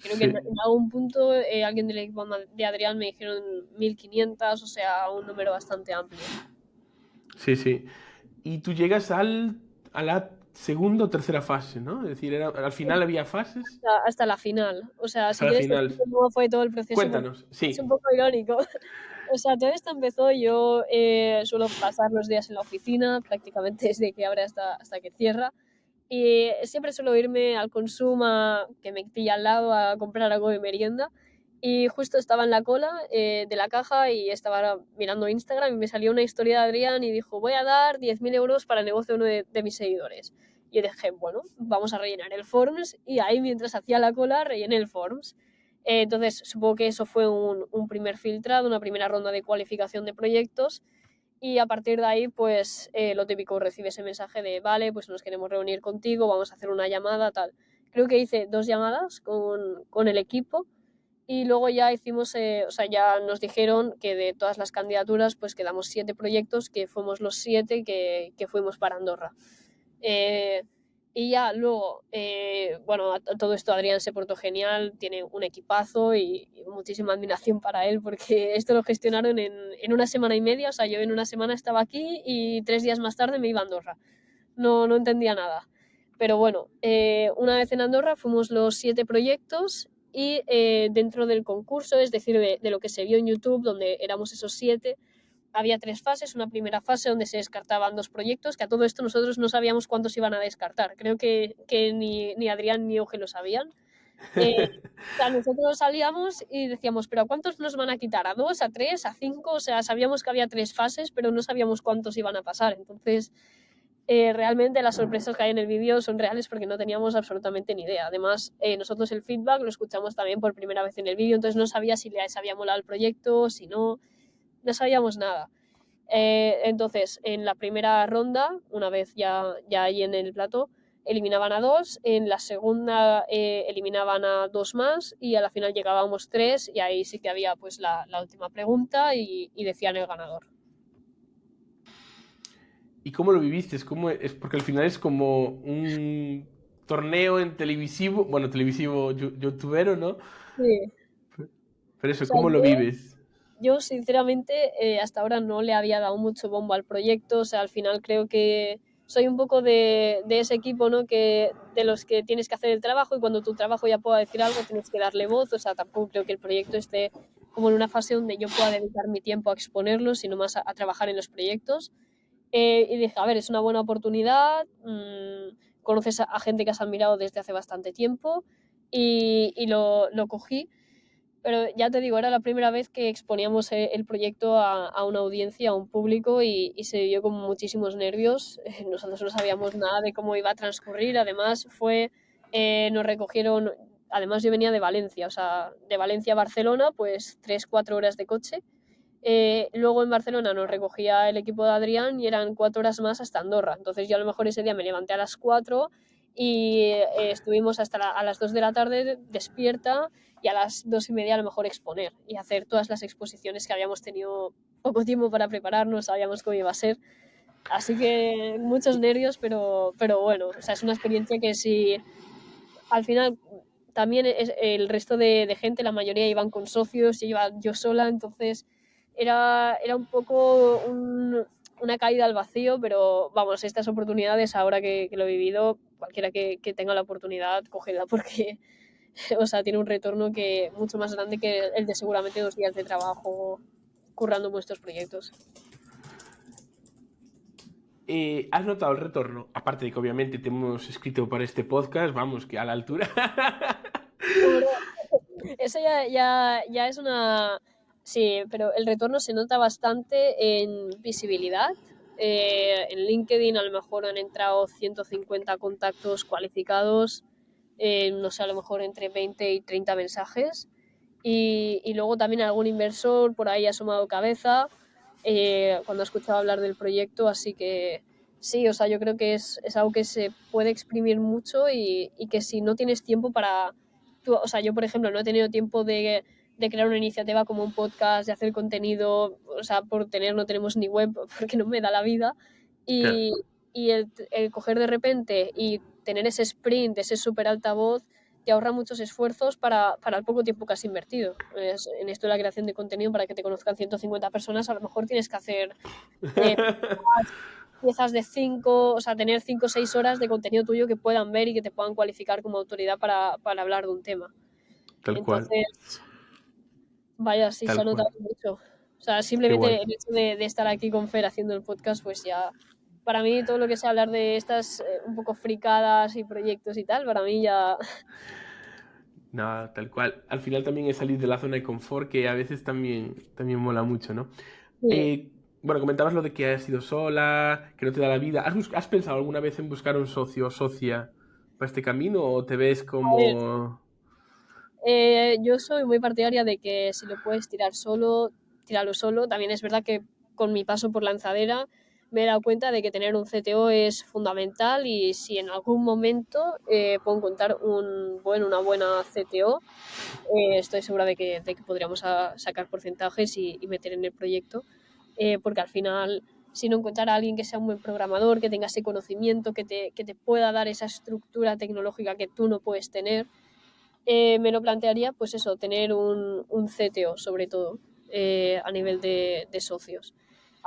Creo que en
Sí,
algún punto alguien del equipo de Adrián me dijeron 1500, o sea, un número bastante amplio.
sí, sí. Y tú llegas a la segunda o tercera fase, ¿no? Es decir, al final había fases
Hasta la final. O sea,
hasta
si
la
quieres te
final.
explico cómo fue todo el proceso, porque
Cuéntanos,
es un
sí.
poco irónico. O sea, todo esto empezó, yo suelo pasar los días en la oficina, prácticamente desde que abre hasta que cierra. Y siempre suelo irme al Consuma, que me pilla al lado, a comprar algo de merienda. Y justo estaba en la cola de la caja y estaba mirando Instagram y me salió una historia de Adrián y dijo, voy a dar 10.000 euros para el negocio de uno de mis seguidores. Y yo dije, bueno, vamos a rellenar el Forms, y ahí mientras hacía la cola rellené el Forms. Entonces supongo que eso fue un primer filtrado, una primera ronda de cualificación de proyectos, y a partir de ahí, pues lo típico, recibe ese mensaje de, vale, pues nos queremos reunir contigo, vamos a hacer una llamada, tal. Creo que hice 2 llamadas con el equipo, y luego ya hicimos, o sea, ya nos dijeron que de todas las candidaturas, pues quedamos 7 proyectos, que fuimos los 7 que fuimos para Andorra. Eh, y ya luego, bueno, a todo esto Adrián se portó genial, tiene un equipazo y muchísima admiración para él, porque esto lo gestionaron en una semana y media. O sea, yo en una semana estaba aquí y 3 días más tarde me iba a Andorra. No, no entendía nada. Pero bueno, una vez en Andorra fuimos los 7 proyectos y dentro del concurso, es decir, de lo que se vio en YouTube, donde éramos esos 7, había 3 fases. Una primera fase donde se descartaban 2 proyectos, que a todo esto nosotros no sabíamos cuántos iban a descartar. Creo que ni Adrián ni Euge lo sabían. O sea, nosotros salíamos y decíamos, ¿pero a cuántos nos van a quitar? ¿A 2, a 3, a 5? O sea, sabíamos que había 3 fases, pero no sabíamos cuántos iban a pasar. Entonces, realmente las sorpresas que hay en el vídeo son reales porque no teníamos absolutamente ni idea. Además, nosotros el feedback lo escuchamos también por primera vez en el vídeo, entonces no sabía si les había molado el proyecto, si no, no sabíamos nada. Entonces, en la primera ronda, una vez ya ahí en el plató, eliminaban a 2, en la segunda eliminaban a 2 más y a la final llegábamos 3 y ahí sí que había pues la última pregunta y decían el ganador.
¿Y cómo lo viviste? ¿Cómo es? Porque al final es como un torneo en televisivo, bueno, televisivo youtubero, ¿no?
Sí.
Pero
O
eso,
sea,
¿cómo lo vives?
yo sinceramente hasta ahora no le había dado mucho bombo al proyecto, o sea, al final creo que soy un poco de ese equipo, ¿no? Que, de los que tienes que hacer el trabajo y cuando tu trabajo ya pueda decir algo tienes que darle voz, o sea, tampoco creo que el proyecto esté como en una fase donde yo pueda dedicar mi tiempo a exponerlo, sino más a trabajar en los proyectos. Y dije, a ver, es una buena oportunidad, conoces a gente que has admirado desde hace bastante tiempo y lo cogí. Pero ya te digo, era la primera vez que exponíamos el proyecto a una audiencia, a un público y se vivió con muchísimos nervios. Nosotros no sabíamos nada de cómo iba a transcurrir. Además, nos recogieron, además yo venía de Valencia, o sea, de Valencia a Barcelona, pues 3-4 horas de coche. Luego en Barcelona nos recogía el equipo de Adrián y eran 4 horas más hasta Andorra. Entonces yo a lo mejor ese día me levanté a las 4 y estuvimos hasta a las 2 de la tarde despierta y a las 2:30 a lo mejor exponer y hacer todas las exposiciones que habíamos tenido poco tiempo para prepararnos, sabíamos cómo iba a ser. Así que muchos nervios, pero bueno, o sea, es una experiencia que si al final también el resto de gente, la mayoría iban con socios, y iba yo sola, entonces era un poco una caída al vacío, pero vamos, estas oportunidades, ahora que lo he vivido, cualquiera que tenga la oportunidad, cógela, porque o sea, tiene un retorno que mucho más grande que el de seguramente 2 días de trabajo currando vuestros proyectos.
¿Has notado el retorno? Aparte de que obviamente te hemos escrito para este podcast, vamos, que a la altura.
Hombre, eso ya es una... Sí, pero el retorno se nota bastante en visibilidad. En LinkedIn a lo mejor han entrado 150 contactos cualificados, no sé, a lo mejor entre 20 y 30 mensajes. Y luego también algún inversor por ahí ha asomado cabeza cuando ha escuchado hablar del proyecto, así que sí, o sea, yo creo que es algo que se puede exprimir mucho y que si no tienes tiempo para... o sea, yo por ejemplo no he tenido tiempo de crear una iniciativa como un podcast, de hacer contenido, o sea, no tenemos ni web porque no me da la vida.
Claro.
Y el coger de repente y tener ese sprint, ese súper altavoz, te ahorra muchos esfuerzos para el poco tiempo que has invertido. En esto de la creación de contenido, para que te conozcan 150 personas, a lo mejor tienes que hacer eh, piezas de 5, o sea, tener 5 o 6 horas de contenido tuyo que puedan ver y que te puedan cualificar como autoridad para hablar de un tema.
Tal cual,
Entonces, vaya, sí, se
tal
ha notado
cual.
mucho. O sea,
Qué
simplemente
guay.
el hecho de estar aquí con Fer haciendo el podcast, pues ya, para mí todo lo que sea hablar de estas un poco fricadas y proyectos y tal, para mí ya...
Nada, tal cual. Al final también es salir de la zona de confort que a veces también mola mucho, ¿no?
Sí.
Bueno, comentabas lo de que has ido sola, que no te da la vida. ¿Has pensado alguna vez en buscar un socio o socia para este camino o te ves
A ver,
como...
yo soy muy partidaria de que si lo puedes tirar solo, tíralo solo. También es verdad que con mi paso por lanzadera me he dado cuenta de que tener un CTO es fundamental y si en algún momento puedo encontrar una buena CTO, estoy segura de que podríamos sacar porcentajes y meter en el proyecto, porque al final, si no encontrar a alguien que sea un buen programador, que tenga ese conocimiento, que te pueda dar esa estructura tecnológica que tú no puedes tener, me lo plantearía, pues eso, tener un CTO sobre todo a nivel de socios.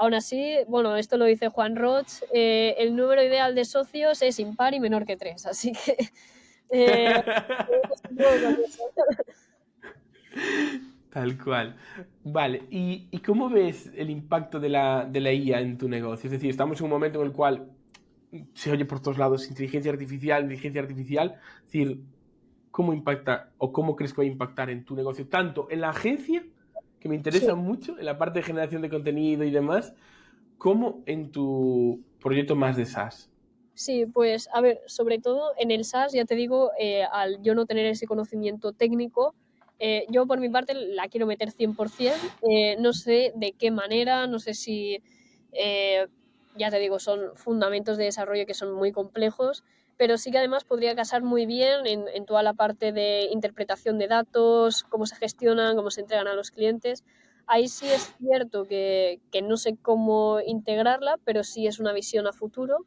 Aún así, bueno, esto lo dice Juan Roch, el número ideal de socios es impar y menor que 3, así que un poco con eso.
Tal cual. Vale, ¿y cómo ves el impacto de la IA en tu negocio? Es decir, estamos en un momento en el cual se oye por todos lados inteligencia artificial, inteligencia artificial. Es decir, ¿cómo impacta o cómo crees que va a impactar en tu negocio? Tanto en la agencia, que me
Sí.
interesa mucho, en la parte de generación de contenido y demás, como en tu proyecto más de SaaS.
Sí, pues a ver, sobre todo en el SaaS, ya te digo, al yo no tener ese conocimiento técnico, yo por mi parte la quiero meter 100%, no sé de qué manera, no sé si, eh, ya te digo, son fundamentos de desarrollo que son muy complejos, pero sí que además podría casar muy bien en toda la parte de interpretación de datos, cómo se gestionan, cómo se entregan a los clientes. Ahí sí es cierto que no sé cómo integrarla, pero sí es una visión a futuro.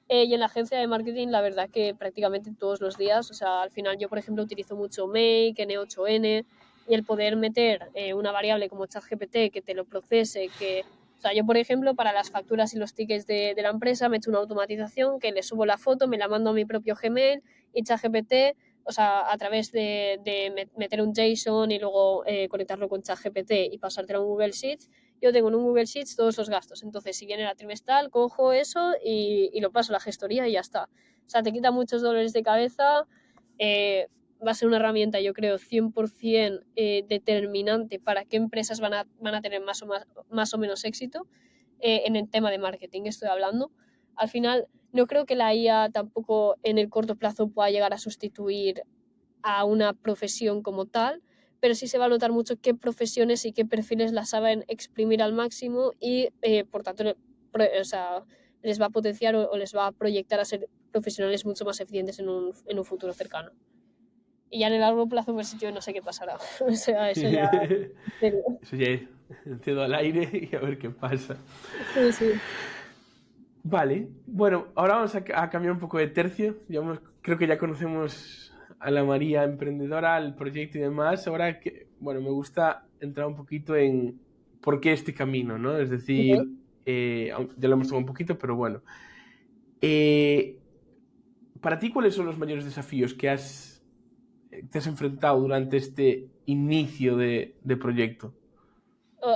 Y en la agencia de marketing, la verdad que prácticamente todos los días, o sea, al final yo, por ejemplo, utilizo mucho Make, N8N, y el poder meter una variable como ChatGPT que te lo procese, que, o sea, yo, por ejemplo, para las facturas y los tickets de la empresa me he hecho una automatización que le subo la foto, me la mando a mi propio Gmail y ChatGPT, o sea, a través de meter un JSON y luego conectarlo con ChatGPT y pasártelo a un Google Sheets, yo tengo en un Google Sheets todos los gastos. Entonces, si viene la trimestral, cojo eso y lo paso a la gestoría y ya está. O sea, te quita muchos dolores de cabeza. Va a ser una herramienta, yo creo, 100% determinante para qué empresas van a tener más o menos éxito en el tema de marketing, estoy hablando. Al final, no creo que la IA tampoco en el corto plazo pueda llegar a sustituir a una profesión como tal, pero sí se va a notar mucho qué profesiones y qué perfiles la saben exprimir al máximo y por tanto o sea, les va a potenciar o les va a proyectar a ser profesionales mucho más eficientes en un futuro cercano. Y ya en el largo plazo, pues yo no sé qué pasará. O sea, eso ya... En serio.
Eso ya es, cedo al aire y a ver qué pasa.
Sí, sí.
Vale, bueno, ahora vamos a cambiar un poco de tercio. Creo que ya conocemos a la María emprendedora, el proyecto y demás. Ahora que, bueno, me gusta entrar un poquito en por qué este camino, ¿no? Es decir,
Okay.
ya lo hemos tomado un poquito, pero bueno. Eh, para ti, ¿cuáles son los mayores desafíos que te has enfrentado durante este inicio de proyecto?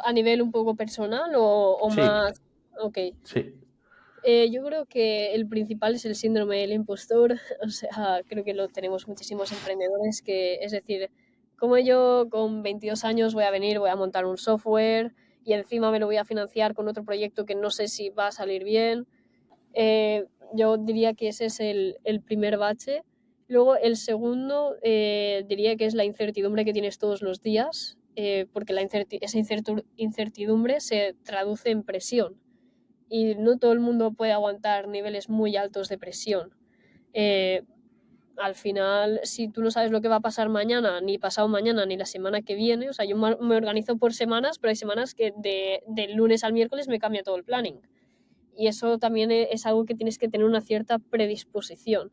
A nivel un poco personal o
Sí,
más... Ok.
sí.
Yo creo que el principal es el síndrome del impostor. O sea, creo que lo tenemos muchísimos emprendedores que, es decir, como yo con 22 años voy a venir, voy a montar un software y encima me lo voy a financiar con otro proyecto que no sé si va a salir bien. Yo diría que ese es el primer bache. Luego el segundo diría que es la incertidumbre que tienes todos los días, porque esa incertidumbre se traduce en presión y no todo el mundo puede aguantar niveles muy altos de presión. Eh, Al final, si tú no sabes lo que va a pasar mañana, ni pasado mañana, ni la semana que viene, o sea, yo me organizo por semanas, pero hay semanas que del lunes al miércoles me cambia todo el planning. Y eso también es algo que tienes que tener una cierta predisposición.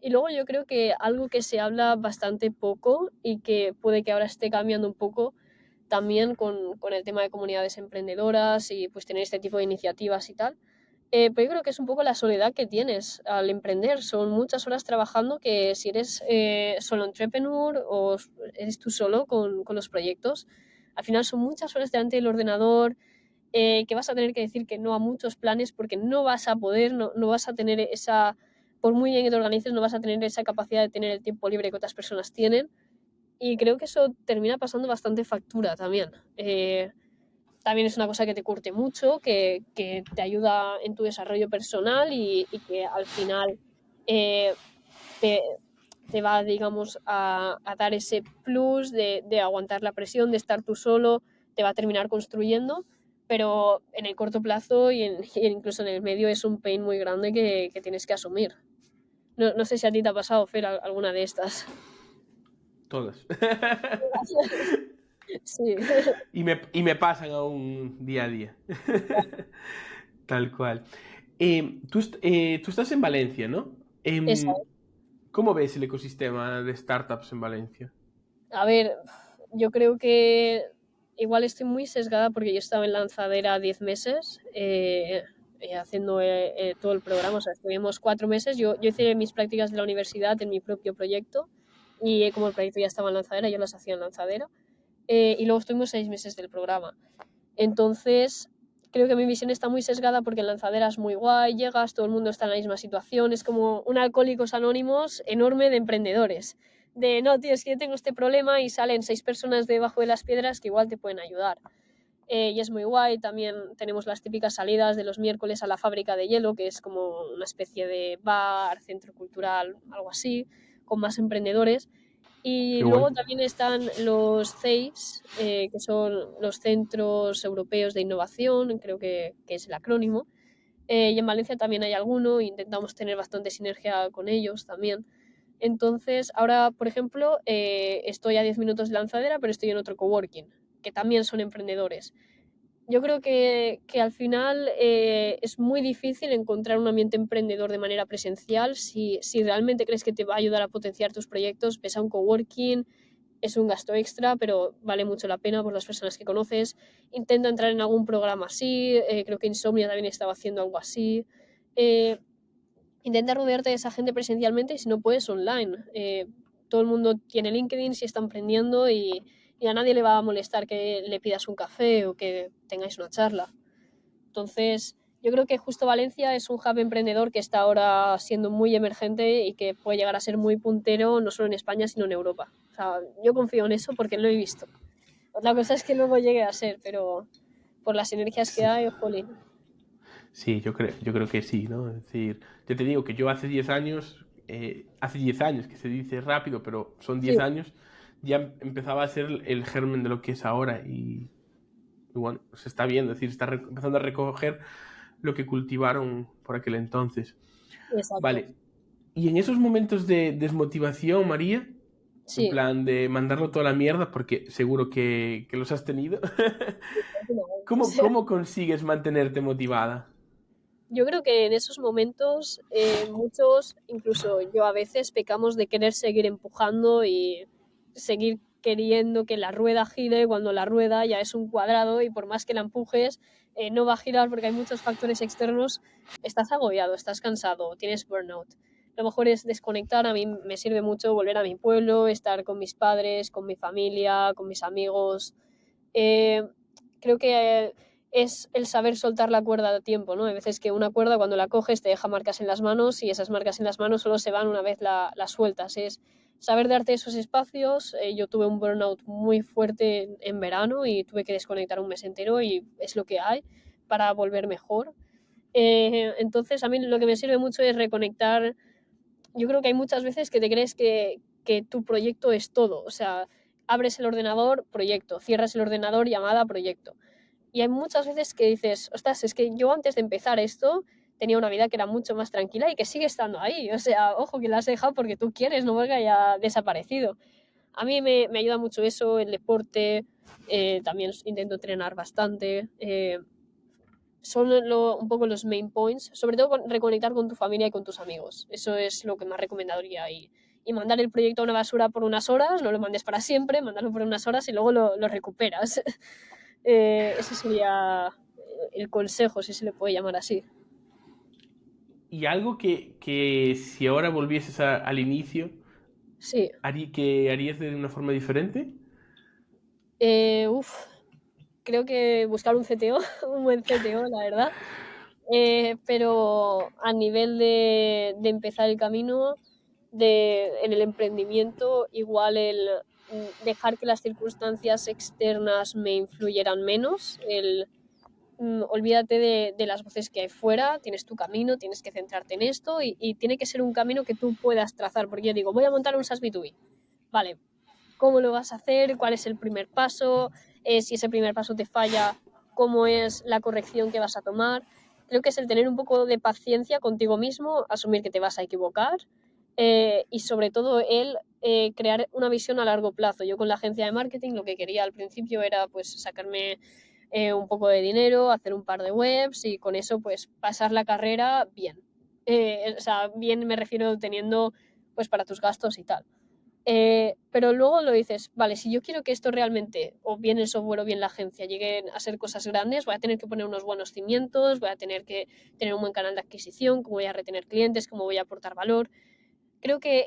Y luego yo creo que algo que se habla bastante poco y que puede que ahora esté cambiando un poco también con el tema de comunidades emprendedoras y pues tener este tipo de iniciativas y tal. Pero yo creo que es un poco la soledad que tienes al emprender. Son muchas horas trabajando que si eres solo entrepreneur o eres tú solo con los proyectos, al final son muchas horas delante del ordenador, que vas a tener que decir que no a muchos planes porque no vas a poder, no vas a tener esa, por muy bien que te organices, no vas a tener esa capacidad de tener el tiempo libre que otras personas tienen. Y creo que eso termina pasando bastante factura también. También es una cosa que te curte mucho, que te ayuda en tu desarrollo personal y que al final eh, te, te va, digamos, a dar ese plus de aguantar la presión, de estar tú solo, te va a terminar construyendo, pero en el corto plazo y incluso en el medio es un pain muy grande que tienes que asumir. No sé si a ti te ha pasado, Fer, alguna de estas.
Todas.
Sí,
Y me pasan aún día a día. Tal cual. Tú estás en Valencia, ¿no?
esa.
¿Cómo ves el ecosistema de startups en Valencia?
A ver, yo creo que igual estoy muy sesgada porque yo estaba en lanzadera 10 meses haciendo todo el programa, o sea, estuvimos 4 meses, yo hice mis prácticas de la universidad en mi propio proyecto y como el proyecto ya estaba en lanzadera, yo las hacía en lanzadera y luego estuvimos 6 meses del programa. Entonces, creo que mi visión está muy sesgada porque en lanzadera es muy guay, llegas, todo el mundo está en la misma situación, es como un Alcohólicos Anónimos enorme de emprendedores. De, no, tío, es que yo tengo este problema y salen 6 personas debajo de las piedras que igual te pueden ayudar. Y es muy guay, también tenemos las típicas salidas de los miércoles a la fábrica de hielo, que es como una especie de bar, centro cultural, algo así, con más emprendedores. Y
Qué guay.
luego también están los CEIs, que son los Centros Europeos de Innovación, creo que es el acrónimo. Y en Valencia también hay alguno, intentamos tener bastante sinergia con ellos también. Entonces, ahora, por ejemplo, estoy a 10 minutos de lanzadera, pero estoy en otro coworking, que también son emprendedores. Yo creo que al final es muy difícil encontrar un ambiente emprendedor de manera presencial. Si realmente crees que te va a ayudar a potenciar tus proyectos, ves a un coworking, es un gasto extra, pero vale mucho la pena por las personas que conoces. Intenta entrar en algún programa así, creo que Insomnia también estaba haciendo algo así. Eh, Intenta rodearte de esa gente presencialmente y si no puedes online. Todo el mundo tiene LinkedIn si está emprendiendo y a nadie le va a molestar que le pidas un café o que tengáis una charla. Entonces, yo creo que justo Valencia es un hub emprendedor que está ahora siendo muy emergente y que puede llegar a ser muy puntero no solo en España, sino en Europa. O sea, yo confío en eso porque lo he visto. Otra cosa es que luego llegue a ser, pero por las sinergias que
Sí,
hay, jolín.
sí, yo creo que sí, ¿no? Es decir, yo te digo que yo hace 10 años, que se dice rápido, pero son
Sí,
10 años, ya empezaba a ser el germen de lo que es ahora y bueno, se está viendo, es decir, empezando a recoger lo que cultivaron por aquel entonces.
exacto.
Vale, y en esos momentos de desmotivación, María, en
Sí.
plan de mandarlo toda la mierda, porque seguro que los has tenido,
O sea,
¿cómo consigues mantenerte motivada?
yo creo que en esos momentos muchos, incluso yo a veces, pecamos de querer seguir empujando y seguir queriendo que la rueda gire cuando la rueda ya es un cuadrado y por más que la empujes no va a girar porque hay muchos factores externos. Estás agobiado, estás cansado, tienes burnout. Lo mejor es desconectar. A mí me sirve mucho volver a mi pueblo, estar con mis padres, con mi familia, con mis amigos. Eh, Creo que es el saber soltar la cuerda a tiempo, ¿no? Hay veces que una cuerda cuando la coges te deja marcas en las manos y esas marcas en las manos solo se van una vez la sueltas. Es saber darte esos espacios. Yo tuve un burnout muy fuerte en verano y tuve que desconectar un mes entero y es lo que hay para volver mejor. Entonces a mí lo que me sirve mucho es reconectar. Yo creo que hay muchas veces que te crees que tu proyecto es todo. O sea, abres el ordenador, proyecto, cierras el ordenador, llamada, proyecto. Y hay muchas veces que dices, ostras, es que yo antes de empezar esto tenía una vida que era mucho más tranquila y que sigue estando ahí. O sea, ojo que la has dejado porque tú quieres, no porque haya desaparecido. A mí me ayuda mucho eso, el deporte, también intento entrenar bastante. Son un poco los main points, sobre todo reconectar con tu familia y con tus amigos. Eso es lo que más recomendaría. Y mandar el proyecto a una basura por unas horas, no lo mandes para siempre, mandarlo por unas horas y luego lo recuperas. Ese sería el consejo, si se le puede llamar así.
Y algo que si ahora volvieses al inicio,
Sí.
que harías de una forma diferente.
Uf, creo que buscar un CTO, un buen CTO, la verdad. Pero a nivel de empezar el camino en el emprendimiento, igual el dejar que las circunstancias externas me influyeran menos, olvídate de las voces que hay fuera, tienes tu camino, tienes que centrarte en esto y tiene que ser un camino que tú puedas trazar, porque yo digo, voy a montar un SaaS B2B, vale, ¿cómo lo vas a hacer? ¿Cuál es el primer paso? Si ese primer paso te falla, ¿cómo es la corrección que vas a tomar? Creo que es el tener un poco de paciencia contigo mismo, asumir que te vas a equivocar y sobre todo el crear una visión a largo plazo. Yo con la agencia de marketing lo que quería al principio era pues sacarme un poco de dinero, hacer un par de webs y con eso pues pasar la carrera bien. O sea, bien me refiero teniendo pues para tus gastos y tal. pero luego lo dices, vale, si yo quiero que esto realmente, o bien el software o bien la agencia, lleguen a ser cosas grandes, voy a tener que poner unos buenos cimientos, voy a tener que tener un buen canal de adquisición, cómo voy a retener clientes, cómo voy a aportar valor. Creo que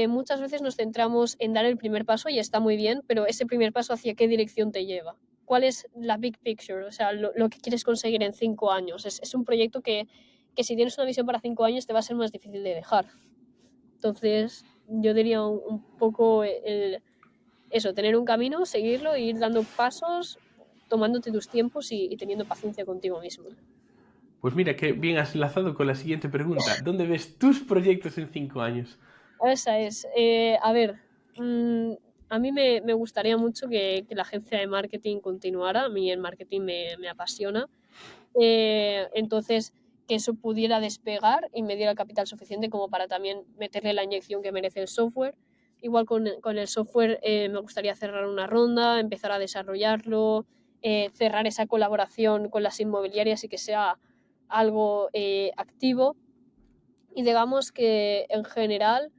muchas veces nos centramos en dar el primer paso y está muy bien, pero ese primer paso, ¿hacia qué dirección te lleva? ¿Cuál es la big picture? O sea, lo que quieres conseguir en 5 años. Es un proyecto que si tienes una visión para 5 años te va a ser más difícil de dejar. Entonces, yo diría un poco eso, tener un camino, seguirlo, ir dando pasos, tomándote tus tiempos y teniendo paciencia contigo mismo.
Pues mira, que bien has enlazado con la siguiente pregunta. ¿Dónde ves tus proyectos en 5 años?
Esa es. A ver, a mí me gustaría mucho que la agencia de marketing continuara. A mí el marketing me apasiona. Entonces, que eso pudiera despegar y me diera el capital suficiente como para también meterle la inyección que merece el software. Igual con el software me gustaría cerrar una ronda, empezar a desarrollarlo, cerrar esa colaboración con las inmobiliarias y que sea algo activo. Y digamos que en general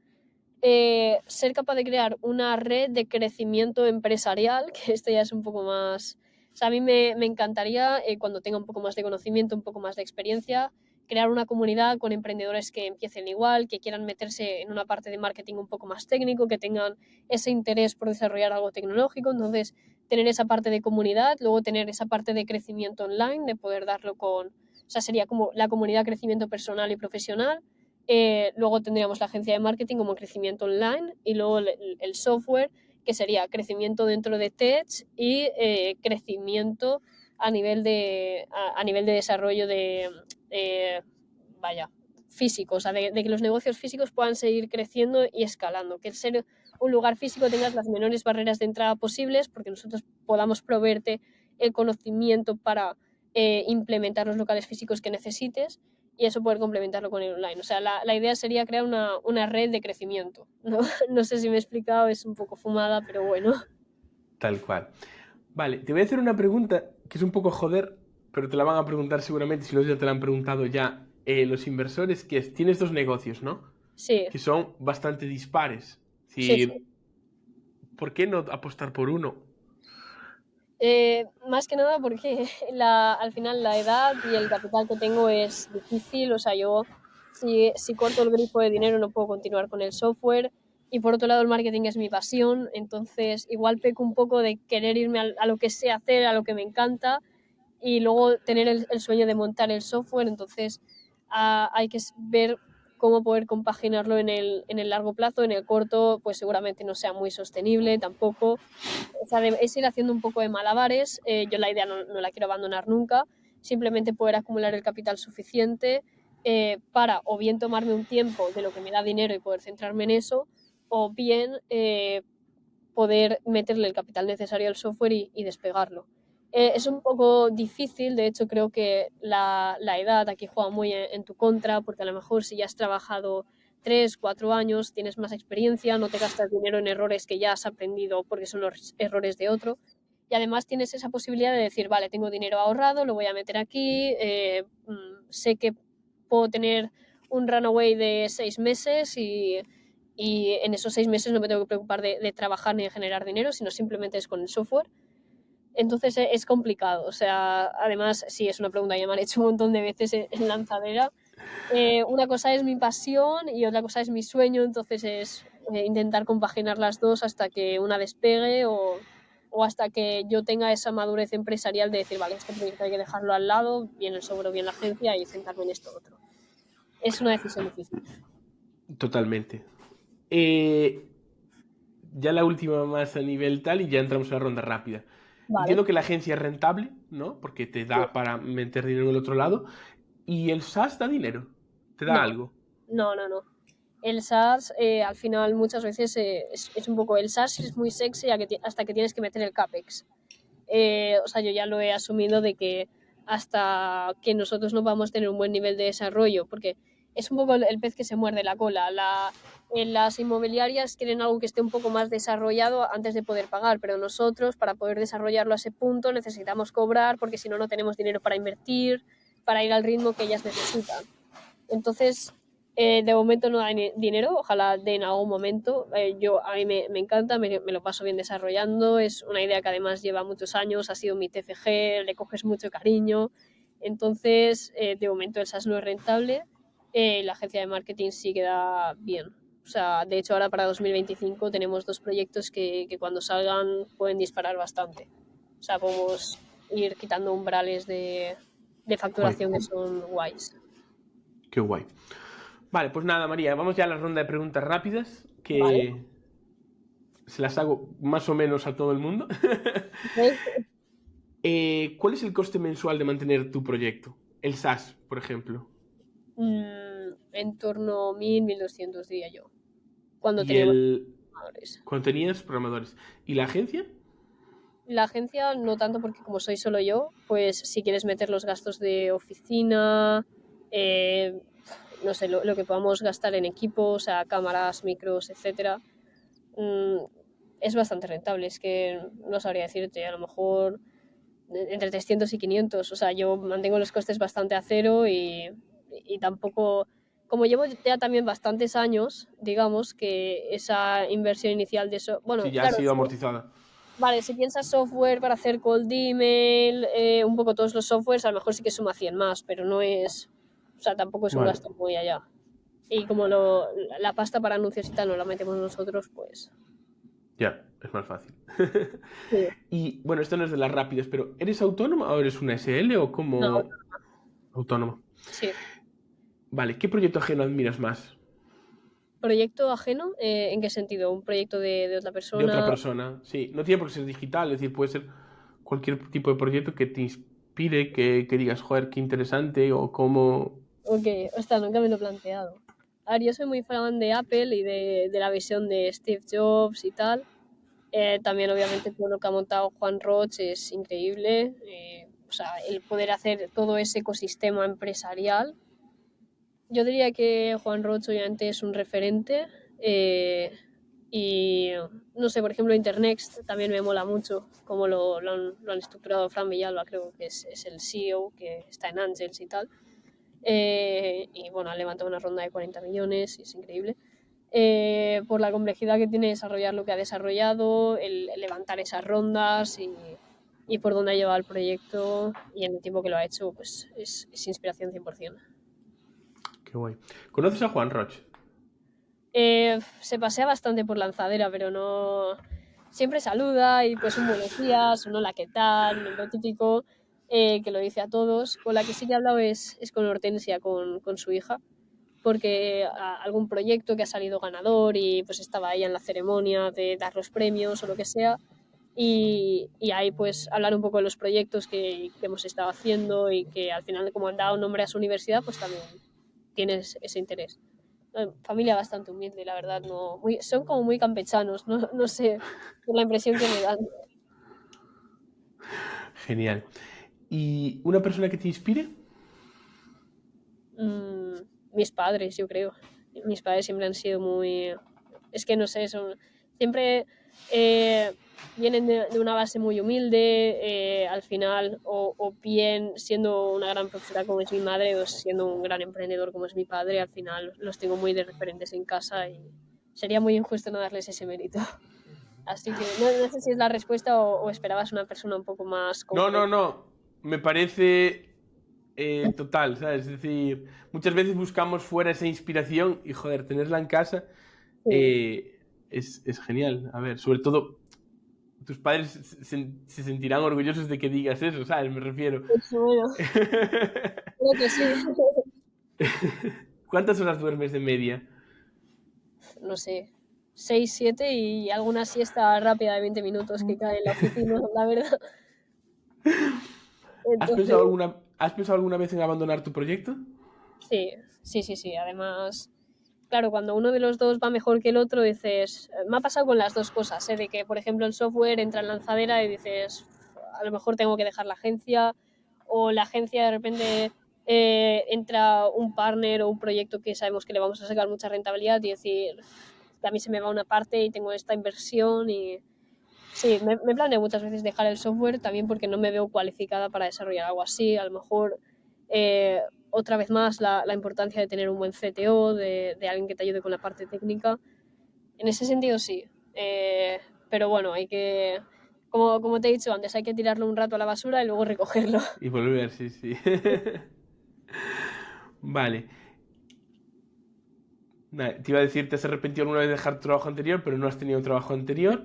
ser capaz de crear una red de crecimiento empresarial, que esto ya es un poco más... O sea, a mí me encantaría, cuando tenga un poco más de conocimiento, un poco más de experiencia, crear una comunidad con emprendedores que empiecen igual, que quieran meterse en una parte de marketing un poco más técnico, que tengan ese interés por desarrollar algo tecnológico. Entonces, tener esa parte de comunidad, luego tener esa parte de crecimiento online, de poder darlo con... O sea, sería como la comunidad crecimiento personal y profesional. Luego tendríamos la agencia de marketing como crecimiento online y luego el software, que sería crecimiento dentro de Tech y crecimiento a nivel a nivel de desarrollo vaya, físico, o sea, de que los negocios físicos puedan seguir creciendo y escalando, que el ser un lugar físico tengas las menores barreras de entrada posibles, porque nosotros podamos proveerte el conocimiento para implementar los locales físicos que necesites y eso poder complementarlo con el online. O sea, la idea sería crear una red de crecimiento. ¿No? No sé si me he explicado, es un poco fumada, pero bueno.
Tal cual. Vale, te voy a hacer una pregunta que es un poco joder, pero te la van a preguntar seguramente, si los ya te la han preguntado ya los inversores, que es, tienes dos negocios, ¿no?
Sí,
Que son bastante dispares. Es
sí, sí.
decir, ¿por qué no apostar por uno?
Más que nada porque al final la edad y el capital que tengo es difícil, o sea, yo si corto el grifo de dinero no puedo continuar con el software y por otro lado el marketing es mi pasión, entonces igual peco un poco de querer irme a lo que sé hacer, a lo que me encanta y luego tener el sueño de montar el software, entonces hay que ver cómo poder compaginarlo en el largo plazo, en el corto pues seguramente no sea muy sostenible tampoco, o sea, es ir haciendo un poco de malabares. Yo la idea no la quiero abandonar nunca, simplemente poder acumular el capital suficiente para o bien tomarme un tiempo de lo que me da dinero y poder centrarme en eso, o bien poder meterle el capital necesario al software y despegarlo. Es un poco difícil, de hecho creo que la edad aquí juega muy en tu contra, porque a lo mejor si ya has trabajado 3, 4 años, tienes más experiencia, no te gastas dinero en errores que ya has aprendido porque son los errores de otro. Y además tienes esa posibilidad de decir, vale, tengo dinero ahorrado, lo voy a meter aquí, sé que puedo tener un runaway de 6 meses y en esos 6 meses no me tengo que preocupar de trabajar ni de generar dinero, sino simplemente es con el software. Entonces es complicado, o sea, además sí, es una pregunta que ya me han hecho un montón de veces en lanzadera. Una cosa es mi pasión y otra cosa es mi sueño, entonces es intentar compaginar las dos hasta que una despegue o hasta que yo tenga esa madurez empresarial de decir, vale, este proyecto hay que dejarlo al lado, bien el software o bien la agencia y centrarme en esto otro. Es una decisión difícil.
Totalmente. Eh, ya la última más a nivel tal y ya entramos en la ronda rápida.
Vale.
Entiendo que la agencia es rentable, ¿no? Porque te
Sí.
da para meter dinero en el otro lado. ¿Y el SaaS da dinero? ¿Te da
No,
algo?
no. El SaaS al final muchas veces es un poco, el SaaS es muy sexy hasta que tienes que meter el CAPEX. O sea, yo ya lo he asumido de que hasta que nosotros no vamos a tener un buen nivel de desarrollo, porque es un poco el pez que se muerde la cola. Las inmobiliarias quieren algo que esté un poco más desarrollado antes de poder pagar, pero nosotros para poder desarrollarlo a ese punto necesitamos cobrar porque si no, no tenemos dinero para invertir, para ir al ritmo que ellas necesitan. Entonces, De momento no da dinero, ojalá den en algún momento. A mí me encanta, me lo paso bien desarrollando. Es una idea que además lleva muchos años, ha sido mi TFG, le coges mucho cariño. Entonces, de momento el SaaS no es rentable. La agencia de marketing sí queda bien. O sea, de hecho ahora para 2025 tenemos 2 proyectos que cuando salgan pueden disparar bastante. O sea, podemos ir quitando umbrales de
Guay,
facturación que son guays.
qué guay. Vale, pues nada, María, vamos ya a la ronda de preguntas rápidas,
Vale.
que se las hago más o menos a todo el mundo. ¿Cuál es el coste mensual de mantener tu proyecto? El SaaS, por ejemplo.
En torno a 1.000, 1.200 diría yo, cuando
¿Y
teníamos
el...
programadores.
cuando tenías programadores? ¿Y la agencia?
La agencia no tanto porque como soy solo yo, pues si quieres meter los gastos de oficina, eh, no sé, lo que podamos gastar en equipos, o sea, cámaras, micros, etcétera, mm, es bastante rentable. Es que no sabría decirte, a lo mejor entre 300 y 500. O sea, yo mantengo los costes bastante a cero y tampoco, como llevo ya también bastantes años, digamos que esa inversión inicial de eso, bueno,
Sí, ya ha
claro,
sido amortizada.
vale, si piensas software para hacer cold email, un poco todos los softwares, a lo mejor sí que suma 100 más, pero no es, o sea, tampoco es un
Vale,
gasto muy allá. Y como la pasta para anuncios y tal no la metemos nosotros, pues
ya, es más fácil.
sí.
Y bueno, esto no es de las rápidas, pero ¿eres autónoma o eres una SL o
No,
como autónoma?
sí.
Vale, ¿qué proyecto ajeno admiras más?
¿Proyecto ajeno? ¿En qué sentido? ¿Un proyecto de otra
De otra
persona?
persona, sí. No tiene por qué ser digital, es decir, puede ser cualquier tipo de proyecto que te inspire, que digas, joder, qué interesante, o cómo...
Ok, hostia, nunca me lo he planteado. A ver, yo soy muy fan de Apple y de la visión de Steve Jobs y tal. También, obviamente, todo lo que ha montado Juan Roch es increíble. O sea, el poder hacer todo ese ecosistema empresarial. Yo diría que Juan Roch, obviamente, es un referente. eh, y no sé, por ejemplo, Internext también me mola mucho cómo lo han estructurado Fran Villalba, creo que es el CEO, que está en Angels y tal. Y bueno, ha levantado una ronda de 40 millones y es increíble. Por la complejidad que tiene desarrollar lo que ha desarrollado, el levantar esas rondas y por dónde ha llevado el proyecto y en el tiempo que lo ha hecho, pues es inspiración 100%.
Qué guay. ¿Conoces a Juan Roch?
Se pasea bastante por lanzadera, pero no. Siempre saluda y pues un buenos días, un hola, ¿qué tal? Lo típico que lo dice a todos. Con la que sí que he hablado es con Hortensia, con su hija, porque algún proyecto que ha salido ganador y pues estaba ella en la ceremonia de dar los premios o lo que sea. Y ahí pues hablar un poco de los proyectos que hemos estado haciendo y que al final como han dado nombre a su universidad pues también tienes ese interés. Familia bastante humilde, la verdad, no, son como muy campechanos, no, no sé, es la impresión que me dan.
Genial. ¿Y una persona que te inspire?
Mm, Mis padres, yo creo. Mis padres siempre han sido muy... Es que no sé, son... Siempre eh, vienen de una base muy humilde, al final, o bien siendo una gran profesora como es mi madre, o siendo un gran emprendedor como es mi padre, al final los tengo muy de referentes en casa y sería muy injusto no darles ese mérito. Así que no, no sé si es la respuesta o esperabas una persona un poco más
No, no,
concreta.
no. Me parece total, ¿sabes? Es decir, muchas veces buscamos fuera esa inspiración y, joder, tenerla en casa
Sí,
es genial. A ver, sobre todo, tus padres se sentirán orgullosos de que digas eso, ¿sabes? Me refiero.
eso bueno, creo que sí.
¿Cuántas horas duermes de media?
No sé, 6 7 y alguna siesta rápida de 20 minutos que cae en la oficina, la verdad. Entonces,
¿Has pensado alguna vez en abandonar tu proyecto?
sí, sí, sí, sí. Además, claro, cuando uno de los dos va mejor que el otro, dices, me ha pasado con las dos cosas, ¿eh? De que, por ejemplo, el software entra en lanzadera y dices, a lo mejor tengo que dejar la agencia, o la agencia de repente entra un partner o un proyecto que sabemos que le vamos a sacar mucha rentabilidad y decir, que a mí se me va una parte y tengo esta inversión y sí, me planteo muchas veces dejar el software también porque no me veo cualificada para desarrollar algo así. A lo mejor, eh, otra vez más la importancia de tener un buen CTO, de alguien que te ayude con la parte técnica. En ese sentido sí. Pero bueno, hay que, como te he dicho antes, hay que tirarlo un rato a la basura y luego recogerlo.
Y volver, sí, sí. Vale. Nada, te iba a decir, te has arrepentido alguna vez de dejar tu trabajo anterior, pero no has tenido trabajo anterior.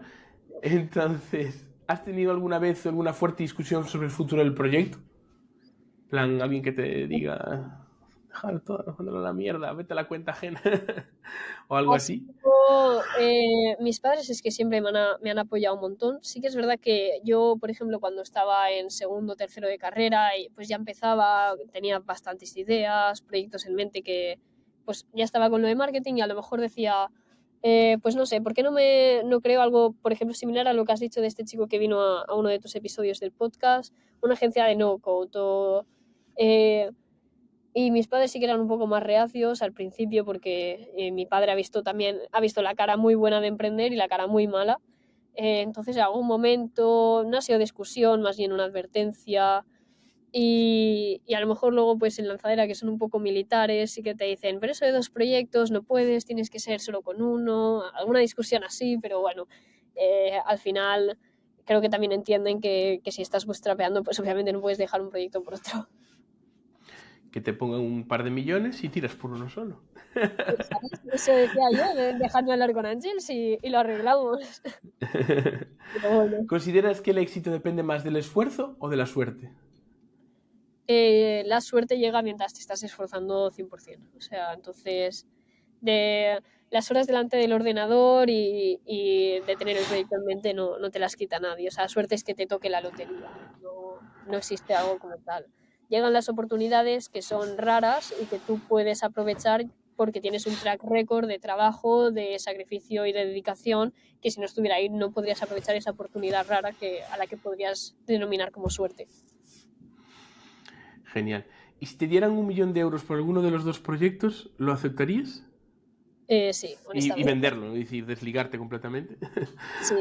Entonces, ¿has tenido alguna vez alguna fuerte discusión sobre el futuro del proyecto? En plan, alguien que te diga, dejar todo, mándalo a la mierda, vete a la cuenta ajena. O algo
Así
así.
como, mis padres es que siempre me han apoyado un montón. Sí que es verdad que yo, por ejemplo, cuando estaba en segundo o tercero de carrera, pues ya empezaba, tenía bastantes ideas, proyectos en mente que pues ya estaba con lo de marketing y a lo mejor decía, pues no sé, ¿por qué no creo algo, por ejemplo, similar a lo que has dicho de este chico que vino a uno de tus episodios del podcast, una agencia de no-code o... eh, y mis padres sí que eran un poco más reacios al principio porque mi padre ha visto la cara muy buena de emprender y la cara muy mala. Entonces, en algún momento, no ha sido discusión, más bien una advertencia. Y a lo mejor luego, pues en lanzadera, que son un poco militares, sí que te dicen, pero eso de 2 proyectos no puedes, tienes que ser solo con uno. Alguna discusión así, pero bueno, al final creo que también entienden que si estás bootstrapeando, pues obviamente no puedes dejar un proyecto por otro.
Que te pongan un par de millones y tiras por uno solo.
¿Sabes? Eso decía yo, dejadme hablar con Ángels y lo arreglamos. Pero bueno.
¿Consideras que el éxito depende más del esfuerzo o de la suerte?
La suerte llega mientras te estás esforzando 100%. O sea, entonces, de las horas delante del ordenador y de tener el proyecto en mente no te las quita nadie. O sea, suerte es que te toque la lotería. No existe algo como tal. Llegan las oportunidades que son raras y que tú puedes aprovechar porque tienes un track record de trabajo, de sacrificio y de dedicación que si no estuviera ahí no podrías aprovechar esa oportunidad rara a la que podrías denominar como suerte.
Genial. ¿Y si te dieran 1 millón de euros por alguno de los dos proyectos, lo aceptarías?
Sí,
Y
honestamente.
venderlo, ¿no? Es decir, desligarte completamente.
Sí,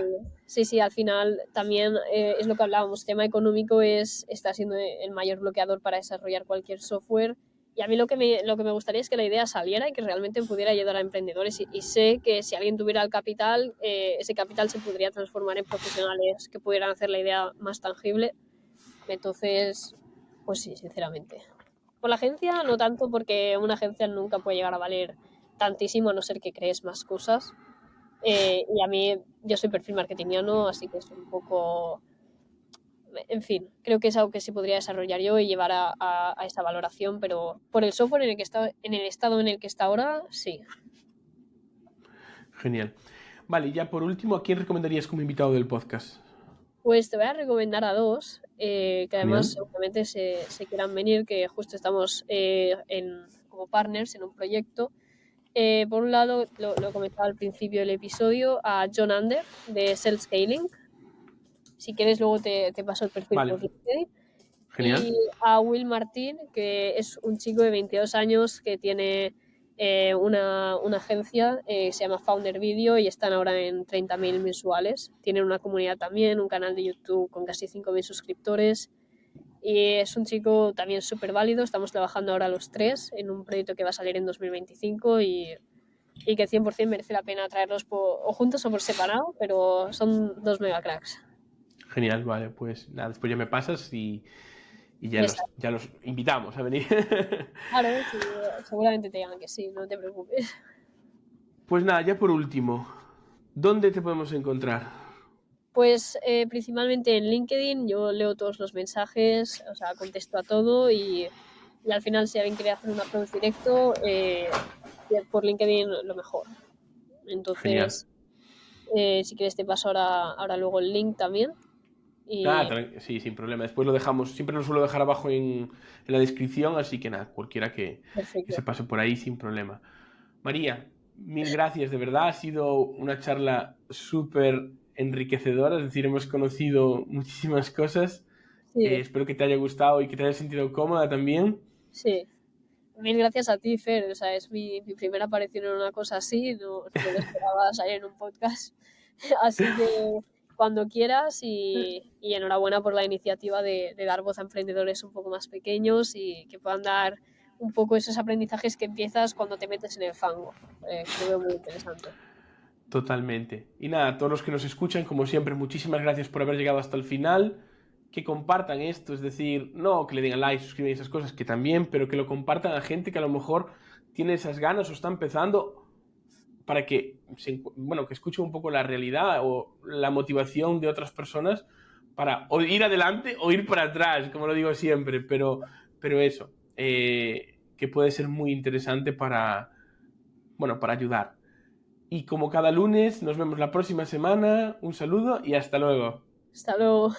sí, sí, al final también es lo que hablábamos, tema económico está siendo el mayor bloqueador para desarrollar cualquier software. Y a mí lo que me gustaría es que la idea saliera y que realmente pudiera ayudar a emprendedores. Y sé que si alguien tuviera el capital, ese capital se podría transformar en profesionales que pudieran hacer la idea más tangible. Entonces, pues sí, sinceramente. Por la agencia, no tanto, porque una agencia nunca puede llegar a valer tantísimo a no ser que crees más cosas. Y a mí, yo soy perfil marketingiano, así que es un poco. En fin, creo que es algo que se podría desarrollar yo y llevar a esa valoración, pero por el software en el que está, en el estado en el que está ahora, sí.
Genial. Vale, y ya por último, ¿a quién recomendarías como invitado del podcast?
Pues te voy a recomendar a dos, que además
Genial.
seguramente se quieran venir, que justo estamos como partners en un proyecto. Por un lado, lo comentaba al principio del episodio, a John Under de Self Scaling. Si quieres, luego te paso el perfil
Vale,
por LinkedIn.
genial.
Y a Will Martín, que es un chico de 22 años que tiene una agencia, se llama Founder Video y están ahora en 30.000 mensuales. Tienen una comunidad también, un canal de YouTube con casi 5.000 suscriptores. Y es un chico también súper válido. Estamos trabajando ahora los tres en un proyecto que va a salir en 2025 y que 100% merece la pena traerlos o juntos o por separado, pero son dos mega cracks.
Genial, vale, pues nada, después ya me pasas y
Exacto.
ya los invitamos a venir.
Claro, sí, seguramente te digan que sí, no te preocupes.
Pues nada, ya por último, ¿dónde te podemos encontrar?
Pues principalmente en LinkedIn yo leo todos los mensajes, o sea, contesto a todo y al final si alguien quiere hacer un approach directo, por LinkedIn lo mejor.
Genial.
Entonces, si quieres te paso ahora luego el link también.
Ah,
Y
sí, sin problema. Después lo dejamos, siempre lo suelo dejar abajo en la descripción, así que nada, cualquiera que se
perfecto.
pase por ahí sin problema. María, mil gracias, de verdad, ha sido una charla súper enriquecedora, es decir, hemos conocido muchísimas cosas.
Sí,
Espero que te haya gustado y que te hayas sentido cómoda también.
sí. Mil gracias a ti, Fer. O sea, es mi primera aparición en una cosa así. No me esperaba salir en un podcast. Así que cuando quieras y enhorabuena por la iniciativa de dar voz a emprendedores un poco más pequeños y que puedan dar un poco esos aprendizajes que empiezas cuando te metes en el fango, que lo veo muy interesante.
Totalmente. Y nada, a todos los que nos escuchan, como siempre, muchísimas gracias por haber llegado hasta el final. Que compartan esto, es decir, no que le den like, suscriban esas cosas, que también, pero que lo compartan a gente que a lo mejor tiene esas ganas o está empezando para que, bueno, que escuchen un poco la realidad o la motivación de otras personas para o ir adelante o ir para atrás, como lo digo siempre, pero eso, que puede ser muy interesante para, bueno, para ayudar. Y como cada lunes, nos vemos la próxima semana. Un saludo y hasta luego.
Hasta luego.